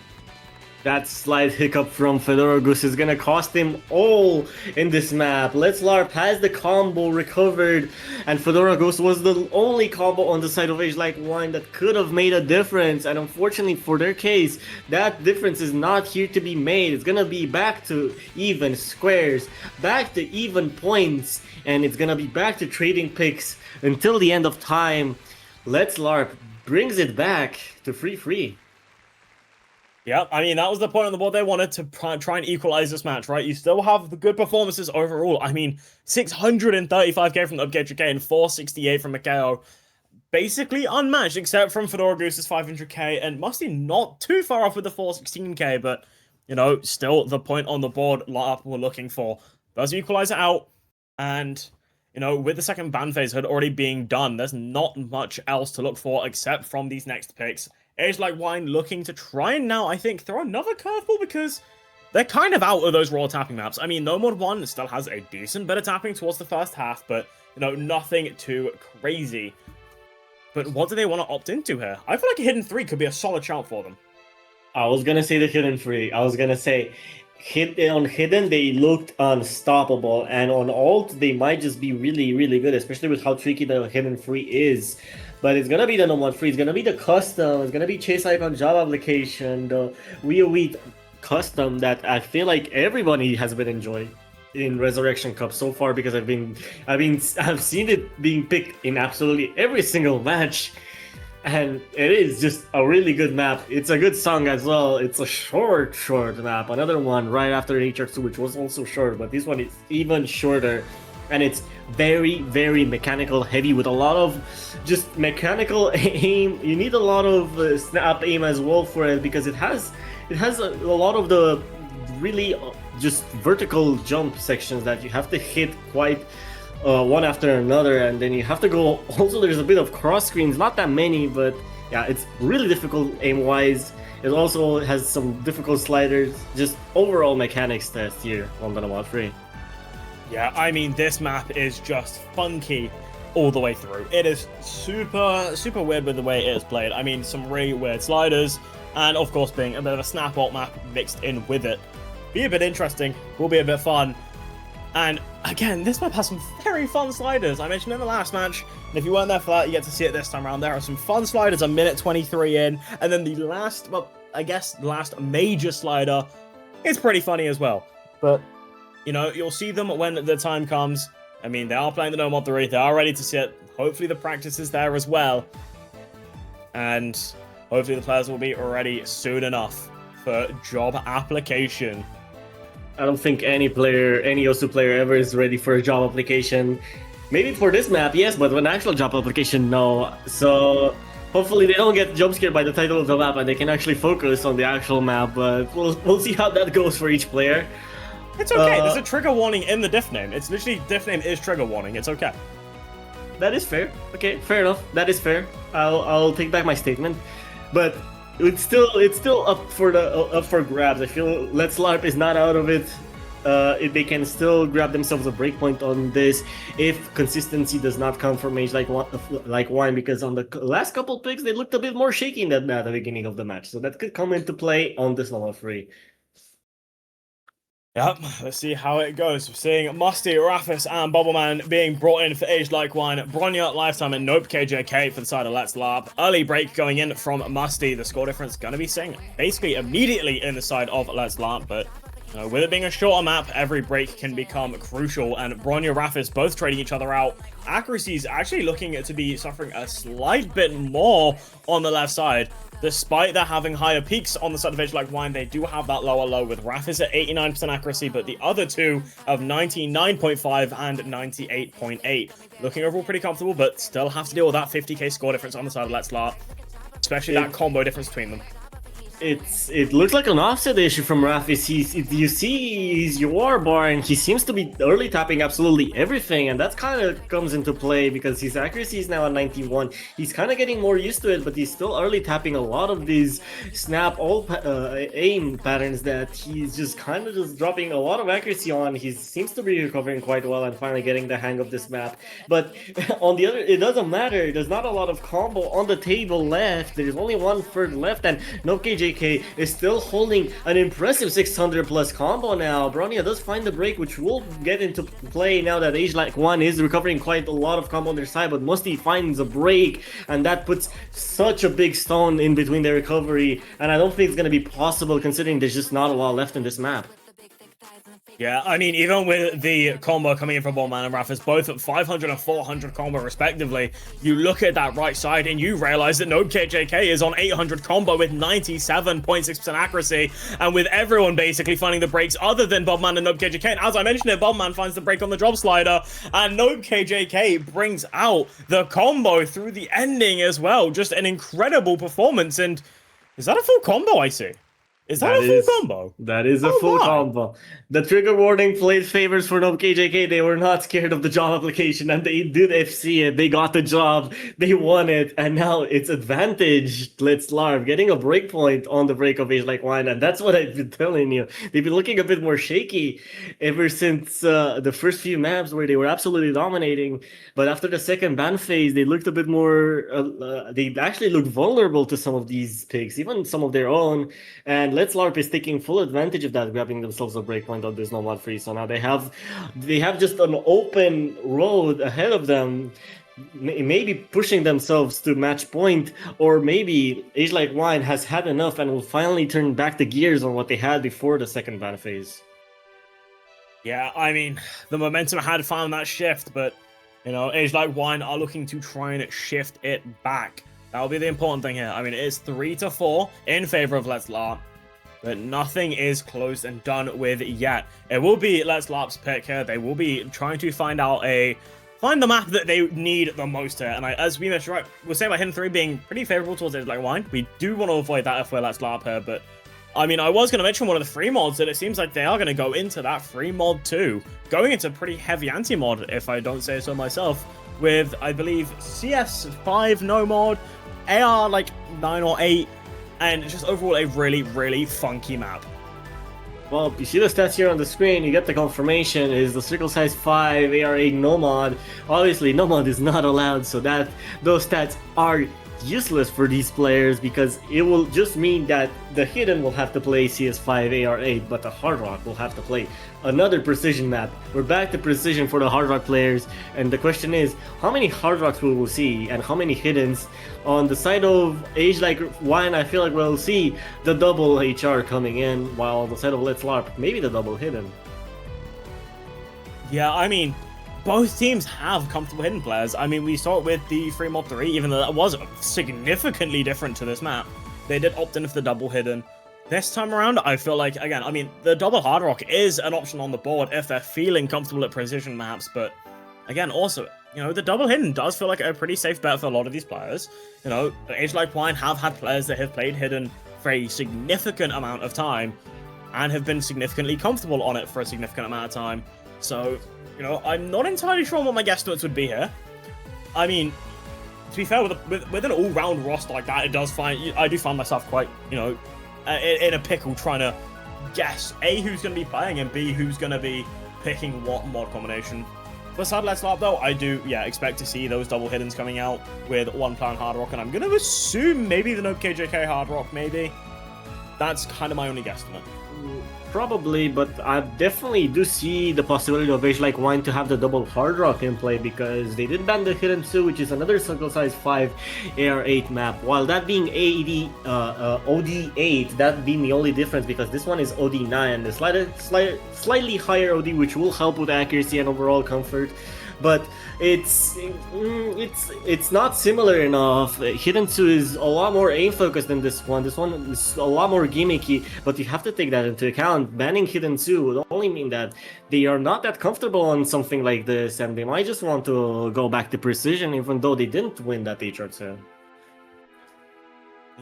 That slight hiccup from Fedora Goose is gonna cost him all in this map. Let's LARP has the combo recovered, and Fedora Goose was the only combo on the side of Age Like Wine that could have made a difference. And unfortunately for their case, that difference is not here to be made. It's gonna be back to even squares, back to even points, and it's gonna be back to trading picks until the end of time. Let's LARP brings it back to 3-3. Yeah, I mean, that was the point on the board. They wanted to try and equalize this match, right? You still have the good performances overall. I mean, 635k from the UpGator and 468 from Mikhail. Basically unmatched, except from Fedora Goose's 500k, and Musty not too far off with the 416k, but, you know, still the point on the board LARP we're looking for. Does equalize it out, and, you know, with the second ban phase had already being done, there's not much else to look for except from these next picks. Age Like Wine looking to try and now, I think, throw another curveball because they're kind of out of those raw tapping maps. I mean, No Mod 1 still has a decent bit of tapping towards the first half, but, you know, nothing too crazy. But what do they want to opt into here? I feel like a Hidden 3 could be a solid shout for them. I was gonna say the Hidden 3. I was gonna say on Hidden they looked unstoppable, and on Alt they might just be really good, especially with how tricky the Hidden 3 is. But it's gonna be the No Mod 3, it's gonna be the custom, it's gonna be Chase Icon job application, the Wii custom that I feel like everybody has been enjoying in Resurrection Cup so far, because I've seen it being picked in absolutely every single match, and it is just a really good map. It's a good song as well. It's a short map. Another one right after HR2, which was also short, but this one is even shorter. And it's very mechanical heavy with a lot of just mechanical aim. You need a lot of snap aim as well for it, because it has a lot of the really just vertical jump sections that you have to hit quite one after another, and then you have to go. Also, there's a bit of cross screens, not that many, but yeah, it's really difficult aim wise. It also has some difficult sliders. Just overall mechanics test here on the No Mod 3. Yeah, I mean, this map is just funky all the way through. It is super weird with the way it is played. I mean, some really weird sliders, and of course being a bit of a snap alt map mixed in with it. Be a bit interesting, will be a bit fun. And again, this map has some very fun sliders. I mentioned in the last match, and if you weren't there for that, you get to see it this time around. There are some fun sliders a minute 23 in, and then the last, well, I guess the last major slider is pretty funny as well. But you know, you'll see them when the time comes. I mean, they are playing the No Mod 3. They are ready to see it. Hopefully the practice is there as well. And hopefully the players will be ready soon enough for job application. I don't think any Osu player ever is ready for a job application. Maybe for this map, yes, but an actual job application, no. So hopefully they don't get jump scared by the title of the map and they can actually focus on the actual map. But we'll see how that goes for each player. It's okay. There's a trigger warning in the diff name. It's literally diff name is trigger warning. It's okay. That is fair. Okay, fair enough. That is fair. I'll take back my statement. But it's still up for grabs. I feel Let's LARP is not out of it. They can still grab themselves a breakpoint on this if consistency does not come from Age like Wine, because on the last couple picks they looked a bit more shaky in that at the beginning of the match, so that could come into play on this normal free. Yep, let's see how it goes. We're seeing Musty, Raffis, and Bubbleman being brought in for Age Like Wine. Bronya, Lifetime, and Nope KJK for the side of Let's LARP. Early break going in from Musty. The score difference going to be saying basically immediately in the side of Let's LARP, but with it being a shorter map, every break can become crucial, and Bronya, Raffis both trading each other out. Accuracy is actually looking to be suffering a slight bit more on the left side. Despite their having higher peaks on the side of Age Like Wine, they do have that lower low with Raffis at 89% accuracy, but the other two of 99.5 and 98.8. Looking overall pretty comfortable, but still have to deal with that 50k score difference on the side of Let's LARP, especially that combo difference between them. It looks like an offset issue from Raffis. You see he's UR bar, and he seems to be early tapping absolutely everything, and that kind of comes into play because his accuracy is now at 91. He's kind of getting more used to it, but he's still early tapping a lot of these snap aim patterns that he's just kind of just dropping a lot of accuracy on. He seems to be recovering quite well and finally getting the hang of this map. But on the other, it doesn't matter. There's not a lot of combo on the table left. There's only 1/3 left, and no KJK is still holding an impressive 600 plus combo now. Bronya does find the break, which will get into play now that Age Like One is recovering quite a lot of combo on their side, but Musty finds a break, and that puts such a big stone in between their recovery, and I don't think it's going to be possible considering there's just not a lot left in this map. Yeah, I mean, even with the combo coming in from Ballman and Raffis, both at 500 and 400 combo respectively, you look at that right side and you realize that Nope KJK is on 800 combo with 97.6% accuracy, and with everyone basically finding the breaks other than Bobman and Nope KJK. And as I mentioned it, Bobman finds the break on the drop slider, and Nope KJK brings out the combo through the ending as well. Just an incredible performance, and is that a full combo I see? Is that a full combo? That is a full combo. The trigger warning played favors for Nope KJK. They were not scared of the job application, and they did FC it. They got the job. They won it, and now it's advantage Let's LARP, getting a breakpoint on the break of Age Like Wine, and that's what I've been telling you. They've been looking a bit more shaky ever since the first few maps where they were absolutely dominating, but after the second ban phase, they looked a bit more, they actually looked vulnerable to some of these picks, even some of their own, and Let's LARP is taking full advantage of that, grabbing themselves a breakpoint on this nomad free. So now they have just an open road ahead of them, maybe pushing themselves to match point, or maybe Age Like Wine has had enough and will finally turn back the gears on what they had before the second ban phase. Yeah, I mean, the momentum had found that shift, but Age Like Wine are looking to try and shift it back. That'll be the important thing here. I mean, it is 3-4 in favor of Let's LARP, but nothing is closed and done with yet. It will be Let's LARP's pick here. They will be trying to find the map that they need the most here. And as we mentioned, right, we're saying about Hidden 3 being pretty favorable towards Age Like Wine. We do want to avoid that if we're Let's LARP here, but I mean, I was going to mention one of the free mods, and it seems like they are going to go into that free mod too. Going into pretty heavy anti-mod, if I don't say so myself, with, I believe, CS5 no mod, AR like 9 or 8, and just overall a really, really funky map. Well, you see the stats here on the screen, you get the confirmation, is the circle size 5, AR8 no mod. Obviously, no mod is not allowed, so those stats are useless for these players, because it will just mean that the Hidden will have to play CS5 AR8, but the Hard Rock will have to play another precision map. We're back to precision for the Hard Rock players, and the question is, how many Hard Rocks will we see, and how many Hiddens? On the side of Age Like Wine, I feel like we'll see the double HR coming in, while on the side of Let's LARP, maybe the double Hidden. Yeah, I mean, both teams have comfortable hidden players. I mean, we saw it with the free mod 3, even though that was significantly different to this map. They did opt in for the double hidden. This time around, I feel like, again, I mean, the double hard rock is an option on the board if they're feeling comfortable at precision maps, but again, also, the double hidden does feel like a pretty safe bet for a lot of these players. Age Like Wine have had players that have played hidden for a significant amount of time and have been significantly comfortable on it for a significant amount of time. So, I'm not entirely sure what my guesstimates would be here. I mean, to be fair, with an all-round roster like that, I do find myself quite, in a pickle trying to guess A, who's going to be playing, and B, who's going to be picking what mod combination. For side Let's LARP though, I do, expect to see those double hiddens coming out with one plan Hard Rock, and I'm going to assume maybe the Nope KJK Hard Rock, maybe. That's kind of my only guesstimate. Probably, but I definitely do see the possibility of Age Like Wine to have the double Hard Rock in play, because they did ban the Hidden 2, which is another Circle Size 5 AR8 map, while that being OD8, that being the only difference, because this one is OD9, the slightly higher OD, which will help with accuracy and overall comfort. But it's not similar enough. Hidden 2 is a lot more aim focused than this one. This one is a lot more gimmicky, but you have to take that into account. Banning Hidden 2 would only mean that they are not that comfortable on something like this, and they might just want to go back to precision, even though they didn't win that HR2.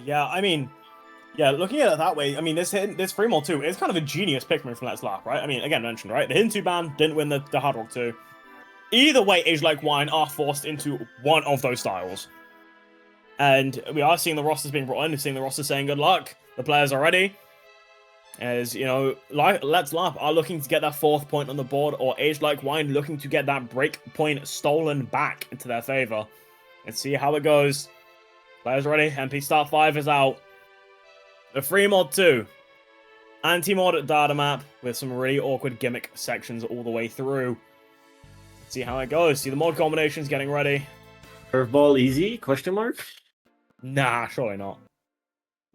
Yeah, I mean, looking at it that way, I mean, this free mod 2 is kind of a genius pick from Let's LARP, right? I mean, again, mentioned, right? The Hidden 2 ban didn't win the Hard Rock 2. Either way, Age Like Wine are forced into one of those styles. And we are seeing the rosters being brought in, we're seeing the rosters saying good luck. The players are ready. As, Let's LARP are looking to get that 4th point on the board, or Age Like Wine looking to get that break point stolen back into their favor. Let's see how it goes. Players ready, MP Start 5 is out. The free mod 2. Anti-mod data map with some really awkward gimmick sections all the way through. See how it goes. See the mod combinations getting ready. Curveball easy? Question mark? Nah, surely not.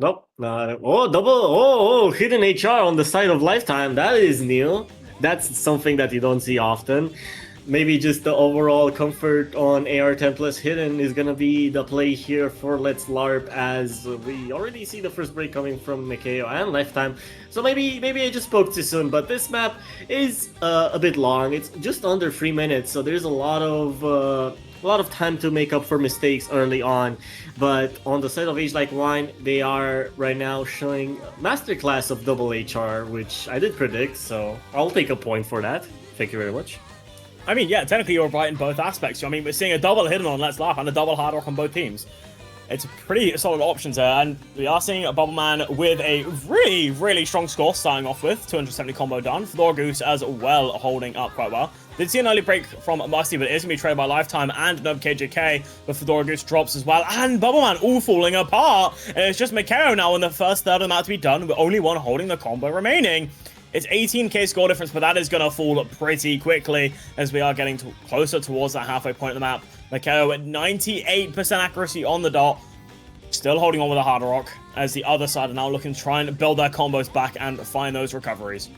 Nope. Oh, hidden HR on the side of Lifetime. That is new. That's something that you don't see often. Maybe just the overall comfort on AR10 plus hidden is gonna be the play here for Let's LARP, as we already see the first break coming from Mikhail and Lifetime. So maybe I just spoke too soon, but this map is a bit long. It's just under 3 minutes, so there's a lot of time to make up for mistakes early on. But on the side of Age Like Wine, they are right now showing masterclass of double HR, which I did predict, so I'll take a point for that. Thank you very much. I mean, technically you're right in both aspects. I mean, we're seeing a double hidden on Let's LARP and a double Hard Rock on both teams. It's pretty solid options here, and we are seeing a Bubbleman with a really, really strong score starting off with. 270 combo done. Fedora Goose as well holding up quite well. Did see an early break from Musty, but it is going to be traded by Lifetime and Nub KJK, but Fedora Goose drops as well, and Bubbleman all falling apart. And it's just Mikhail now in the first third of the map to be done, with only one holding the combo remaining. It's 18k score difference, but that is going to fall pretty quickly as we are getting closer towards that halfway point of the map. Mikhail at 98% accuracy on the dot, still holding on with a Hard Rock, as the other side are now looking to try and build their combos back and find those recoveries.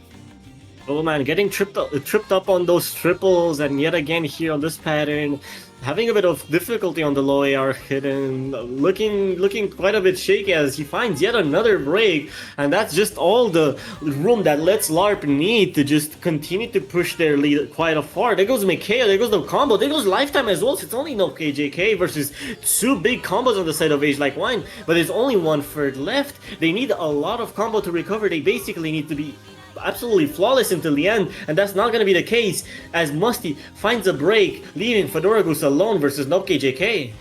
Oh man, getting tripped up on those triples, and yet again here on this pattern, having a bit of difficulty on the low AR hidden, looking quite a bit shaky as he finds yet another break, and that's just all the room that Let's LARP need to just continue to push their lead quite far. There goes Mikhail, there goes the combo, there goes Lifetime as well, so it's only no KJK versus 2 big combos on the side of Age Like Wine, but there's only 1/3 left. They need a lot of combo to recover. They basically need to be absolutely flawless until the end, and that's not going to be the case as Musty finds a break, leaving Fedora Goose alone versus Nob KJK.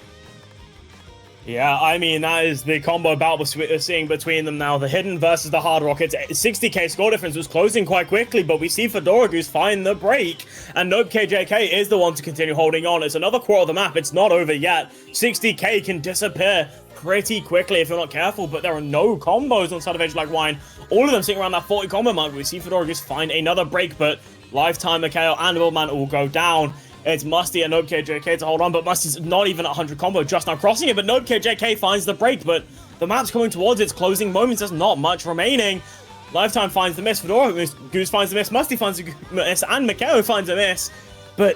Yeah, I mean, that is the combo battle we're seeing between them now. The Hidden versus the Hard Rock. It's 60k score difference was closing quite quickly, but we see Fedora Goose find the break, and Nope KJK is the one to continue holding on. It's another quarter of the map. It's not over yet. 60k can disappear pretty quickly if you're not careful, but there are no combos on side of Age Like Wine. All of them sitting around that 40 combo mark. We see Fedora Goose find another break, but Lifetime, Mikhail, and Willman all go down. It's Musty and Nope KJK to hold on, but Musty's not even at 100 combo, just now crossing it, but Nope KJK finds the break, but the map's coming towards its closing moments. There's not much remaining. Lifetime finds the miss, Fedora Goose finds the miss, Musty finds the miss, and Mikhail finds a miss, but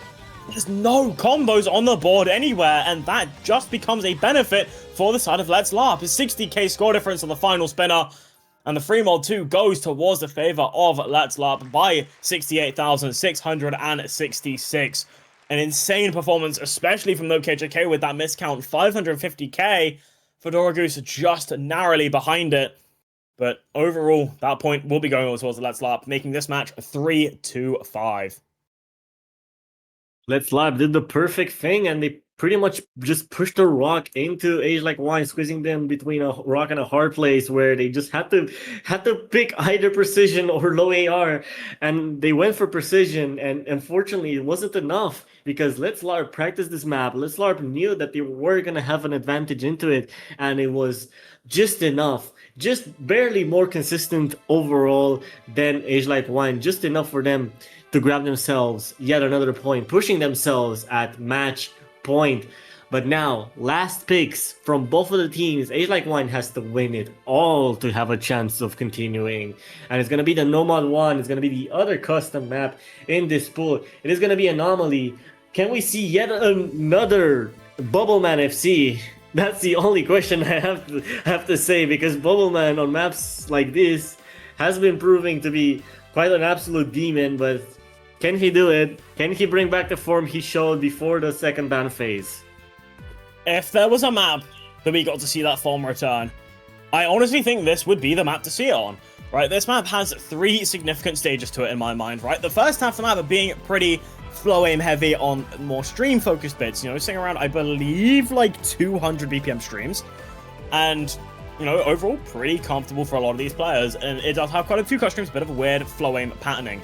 there's no combos on the board anywhere, and that just becomes a benefit for the side of Let's LARP. A 60k score difference on the final spinner, and the free mod 2 goes towards the favor of Let's LARP by 68,666. An insane performance, especially from Nope KJK with that miscount, 550k. Fedora Goose just narrowly behind it. But overall, that point will be going over towards the Let's LARP, making this match 3-5. Let's LARP did the perfect thing, and they pretty much just pushed a rock into Age Like Wine, squeezing them between a rock and a hard place where they just had to pick either precision or low AR, and they went for precision, and unfortunately it wasn't enough because Let's LARP practiced this map. Let's LARP knew that they were gonna have an advantage into it, and it was just enough, just barely more consistent overall than Age Like Wine, just enough for them to grab themselves yet another point, pushing themselves at match point. But now, last picks from both of the teams. Age Like Wine has to win it all to have a chance of continuing. And it's going to be the Nomad one. It's going to be the other custom map in this pool. It is going to be Anomaly. Can we see yet another Bubbleman FC? That's the only question I have to say, because Bubbleman on maps like this has been proving to be quite an absolute demon, but can he do it? Can he bring back the form he showed before the second ban phase? If there was a map that we got to see that form return, I honestly think this would be the map to see it on. Right, this map has 3 significant stages to it in my mind, right? The first half of the map being pretty flow aim heavy on more stream focused bits, you know, sitting around, I believe, like 200 BPM streams. And, you know, overall pretty comfortable for a lot of these players. And it does have quite a few customs, a bit of a weird flow aim patterning.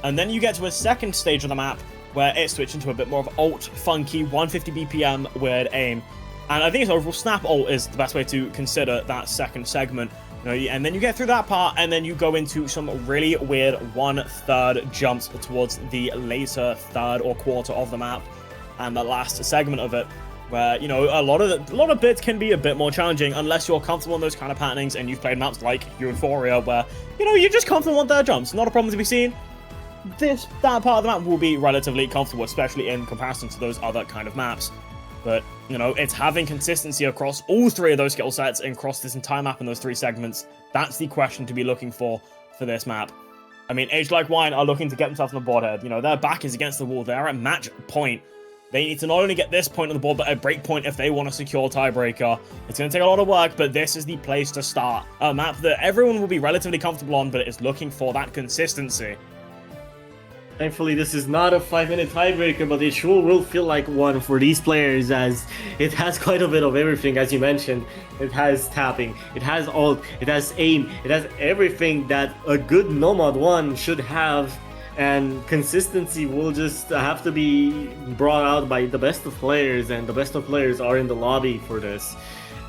And then you get to a second stage of the map where it switches into a bit more of alt, funky, 150 BPM weird aim. And I think its overall snap alt is the best way to consider that second segment. You know, and then you get through that part, and then you go into some really weird 1/3 jumps towards the later third or quarter of the map, and the last segment of it, where, you know, a lot of bits can be a bit more challenging unless you're comfortable in those kind of patternings and you've played maps like Euphoria, where, you know, you're just comfortable in 1/3 jumps. Not a problem to be seen. That part of the map will be relatively comfortable, especially in comparison to those other kind of maps. But, you know, it's having consistency across all 3 of those skill sets and across this entire map in those 3 segments. That's the question to be looking for this map. I mean, Age Like Wine are looking to get themselves on the board here. You know, their back is against the wall. They're at match point. They need to not only get this point on the board, but a break point if they want to secure tiebreaker. It's going to take a lot of work, but this is the place to start. A map that everyone will be relatively comfortable on, but it is looking for that consistency. Thankfully, this is not a 5-minute tiebreaker, but it sure will feel like one for these players, as it has quite a bit of everything, as you mentioned. It has tapping, it has ult, it has aim, it has everything that a good Nomad 1 should have, and consistency will just have to be brought out by the best of players, and the best of players are in the lobby for this.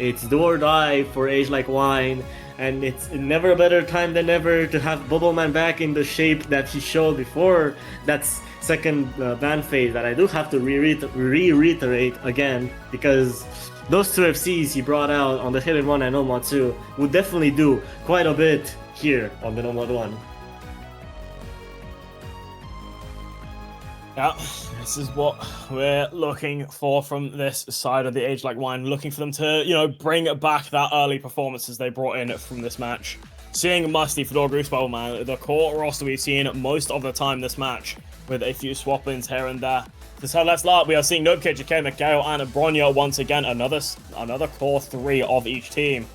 It's do or die for Age Like Wine, and it's never a better time than ever to have Bubbleman back in the shape that he showed before that second ban phase, that I do have to reiterate again, because those 2 FCs he brought out on the Hidden 1 and Nomad 2 would definitely do quite a bit here on the Nomad 1. Yeah, this is what we're looking for from this side of the Age Like Wine. Looking for them to, you know, bring back that early performances they brought in from this match. Seeing Musty, Fedora Goose, Bubbleman, the core roster we've seen most of the time this match, with a few swap-ins here and there. This side, Let's LARP, we are seeing Nobekid, JK, Mikhail, and Bronya once again. Another core 3 of each team.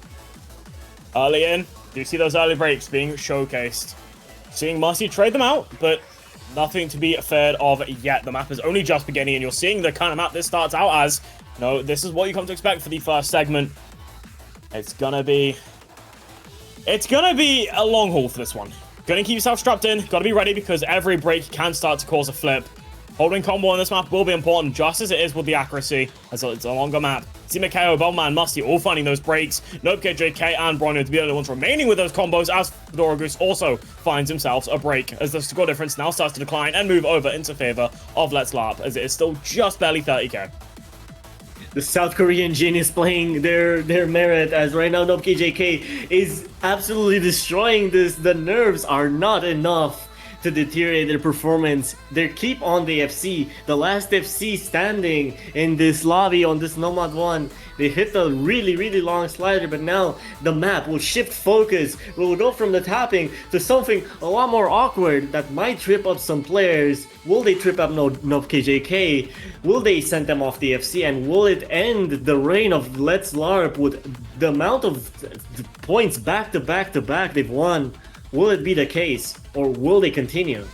Early in, do you see those early breaks being showcased? Seeing Musty trade them out, but nothing to be feared of yet. The map is only just beginning, and you're seeing the kind of map this starts out as. No, this is what you come to expect for the first segment. It's gonna be a long haul for this one. Gonna keep yourself strapped in, gotta be ready, because every break can start to cause a flip. Holding combo on this map will be important, just as it is with the accuracy, as it's a longer map. See Mikhail, Bubbleman, Musty all finding those breaks. Nobekid, JK, and Bronya to be the only ones remaining with those combos, as Fedora Goose also finds himself a break, as the score difference now starts to decline and move over into favor of Let's LARP, as it is still just barely 30k. The South Korean genius playing their merit, as right now Nobekid JK is absolutely destroying this. The nerves are not enough to deteriorate their performance. They keep on the FC, the last FC standing in this lobby on this Nomad 1. They hit the really long slider, but now the map will shift focus. We'll go from the tapping to something a lot more awkward that might trip up some players. Will they trip up Nobekid JK? Will they send them off the FC? And will it end the reign of Let's LARP with the amount of points back to back they've won? Will it be the case, or will they continue?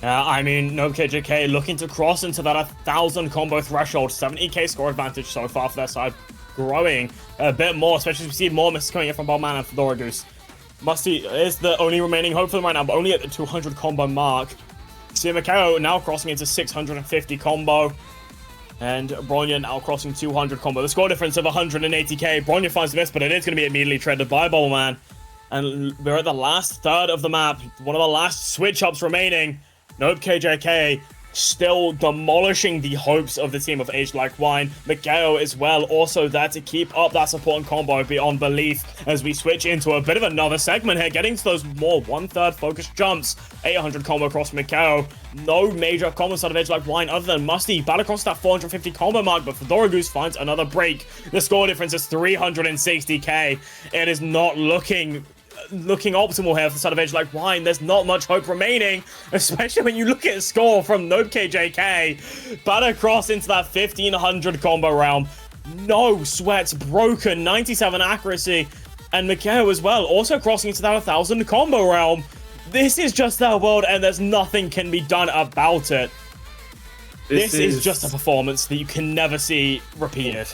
I mean, no KJK looking to cross into that 1,000 combo threshold. 70k score advantage so far for their side. Growing a bit more, especially as we see more misses coming in from Bobman and Fedora Goose. Musty is the only remaining hope for them right now, but only at the 200 combo mark. See Mikao now crossing into 650 combo. And Bronya now crossing 200 combo. The score difference of 180k. Bronya finds the miss, but it is going to be immediately treaded by Bobbleman. And we're at the last third of the map. One of the last switch-ups remaining. Nope, KJK still demolishing the hopes of the team of Aged Like Wine. Mikao as well, also there to keep up that support and combo beyond belief as we switch into a bit of another segment here, getting to those more 1/3 focused jumps. 800 combo across Mikao. No major combo side of Aged Like Wine other than Musty. Battle across that 450 combo mark, but Fedora Goose finds another break. The score difference is 360k. It is not looking optimal here for the side of Edge Like Wine. There's not much hope remaining, especially when you look at his score from Nope KJK. Batter cross into that 1500 combo realm. No sweats broken, 97 accuracy. And Mikao as well, also crossing into that 1000 combo realm. This is just their world, and there's nothing can be done about it. This is just a performance that you can never see repeated.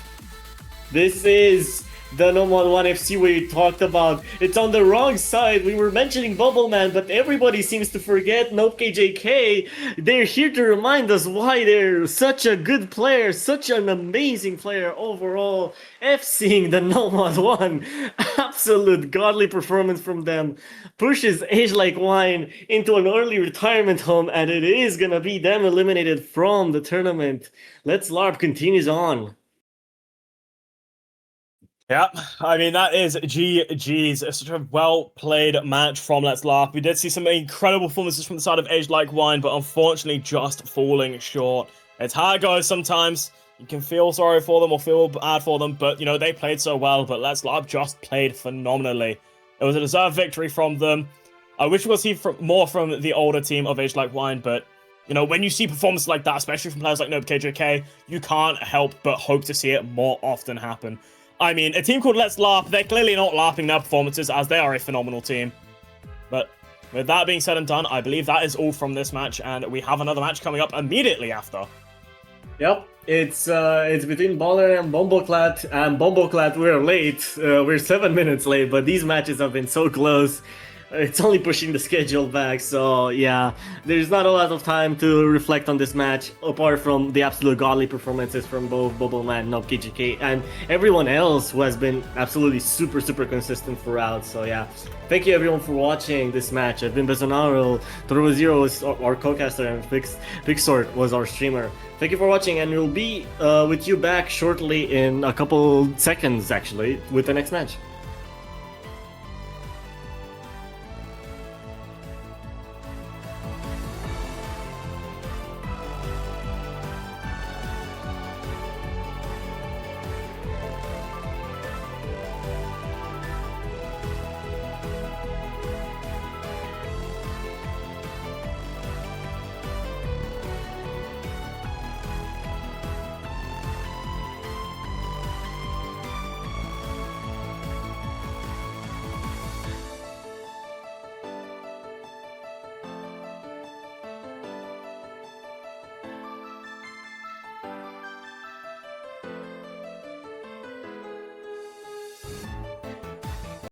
This is the No 1 FC we talked about. It's on the wrong side. We were mentioning Bubbleman, but everybody seems to forget Nope KJK. They're here to remind us why they're such a good player, such an amazing player overall. FCing the No 1. Absolute godly performance from them. Pushes Age Like Wine into an early retirement home, and it is gonna be them eliminated from the tournament. Let's LARP continues on. Yeah, I mean, that is GG's. Such a well-played match from Let's LARP. We did see some incredible performances from the side of Aged Like Wine, but unfortunately just falling short. It's how it goes sometimes. You can feel sorry for them or feel bad for them, but, you know, they played so well, but Let's LARP just played phenomenally. It was a deserved victory from them. I wish we would see more from the older team of Aged Like Wine, but, you know, when you see performances like that, especially from players like Nope KJK, you can't help but hope to see it more often happen. I mean, a team called Let's LARP, they're clearly not LARPing their performances as they are a phenomenal team. But with that being said and done, I believe that is all from this match, and we have another match coming up immediately after. Yep, it's between Baller and Bumbleclat, and Bumbleclat, we're late. We're 7 minutes late, but these matches have been so close. It's only pushing the schedule back, so yeah, there's not a lot of time to reflect on this match, apart from the absolute godly performances from both Bubbleman and Nope KJK, and everyone else who has been absolutely super consistent throughout, so yeah. Thank you everyone for watching this match. I've been Besonaro, Toro0 is our co-caster, and Pixort was our streamer. Thank you for watching, and we'll be with you back shortly in a couple seconds, actually, with the next match.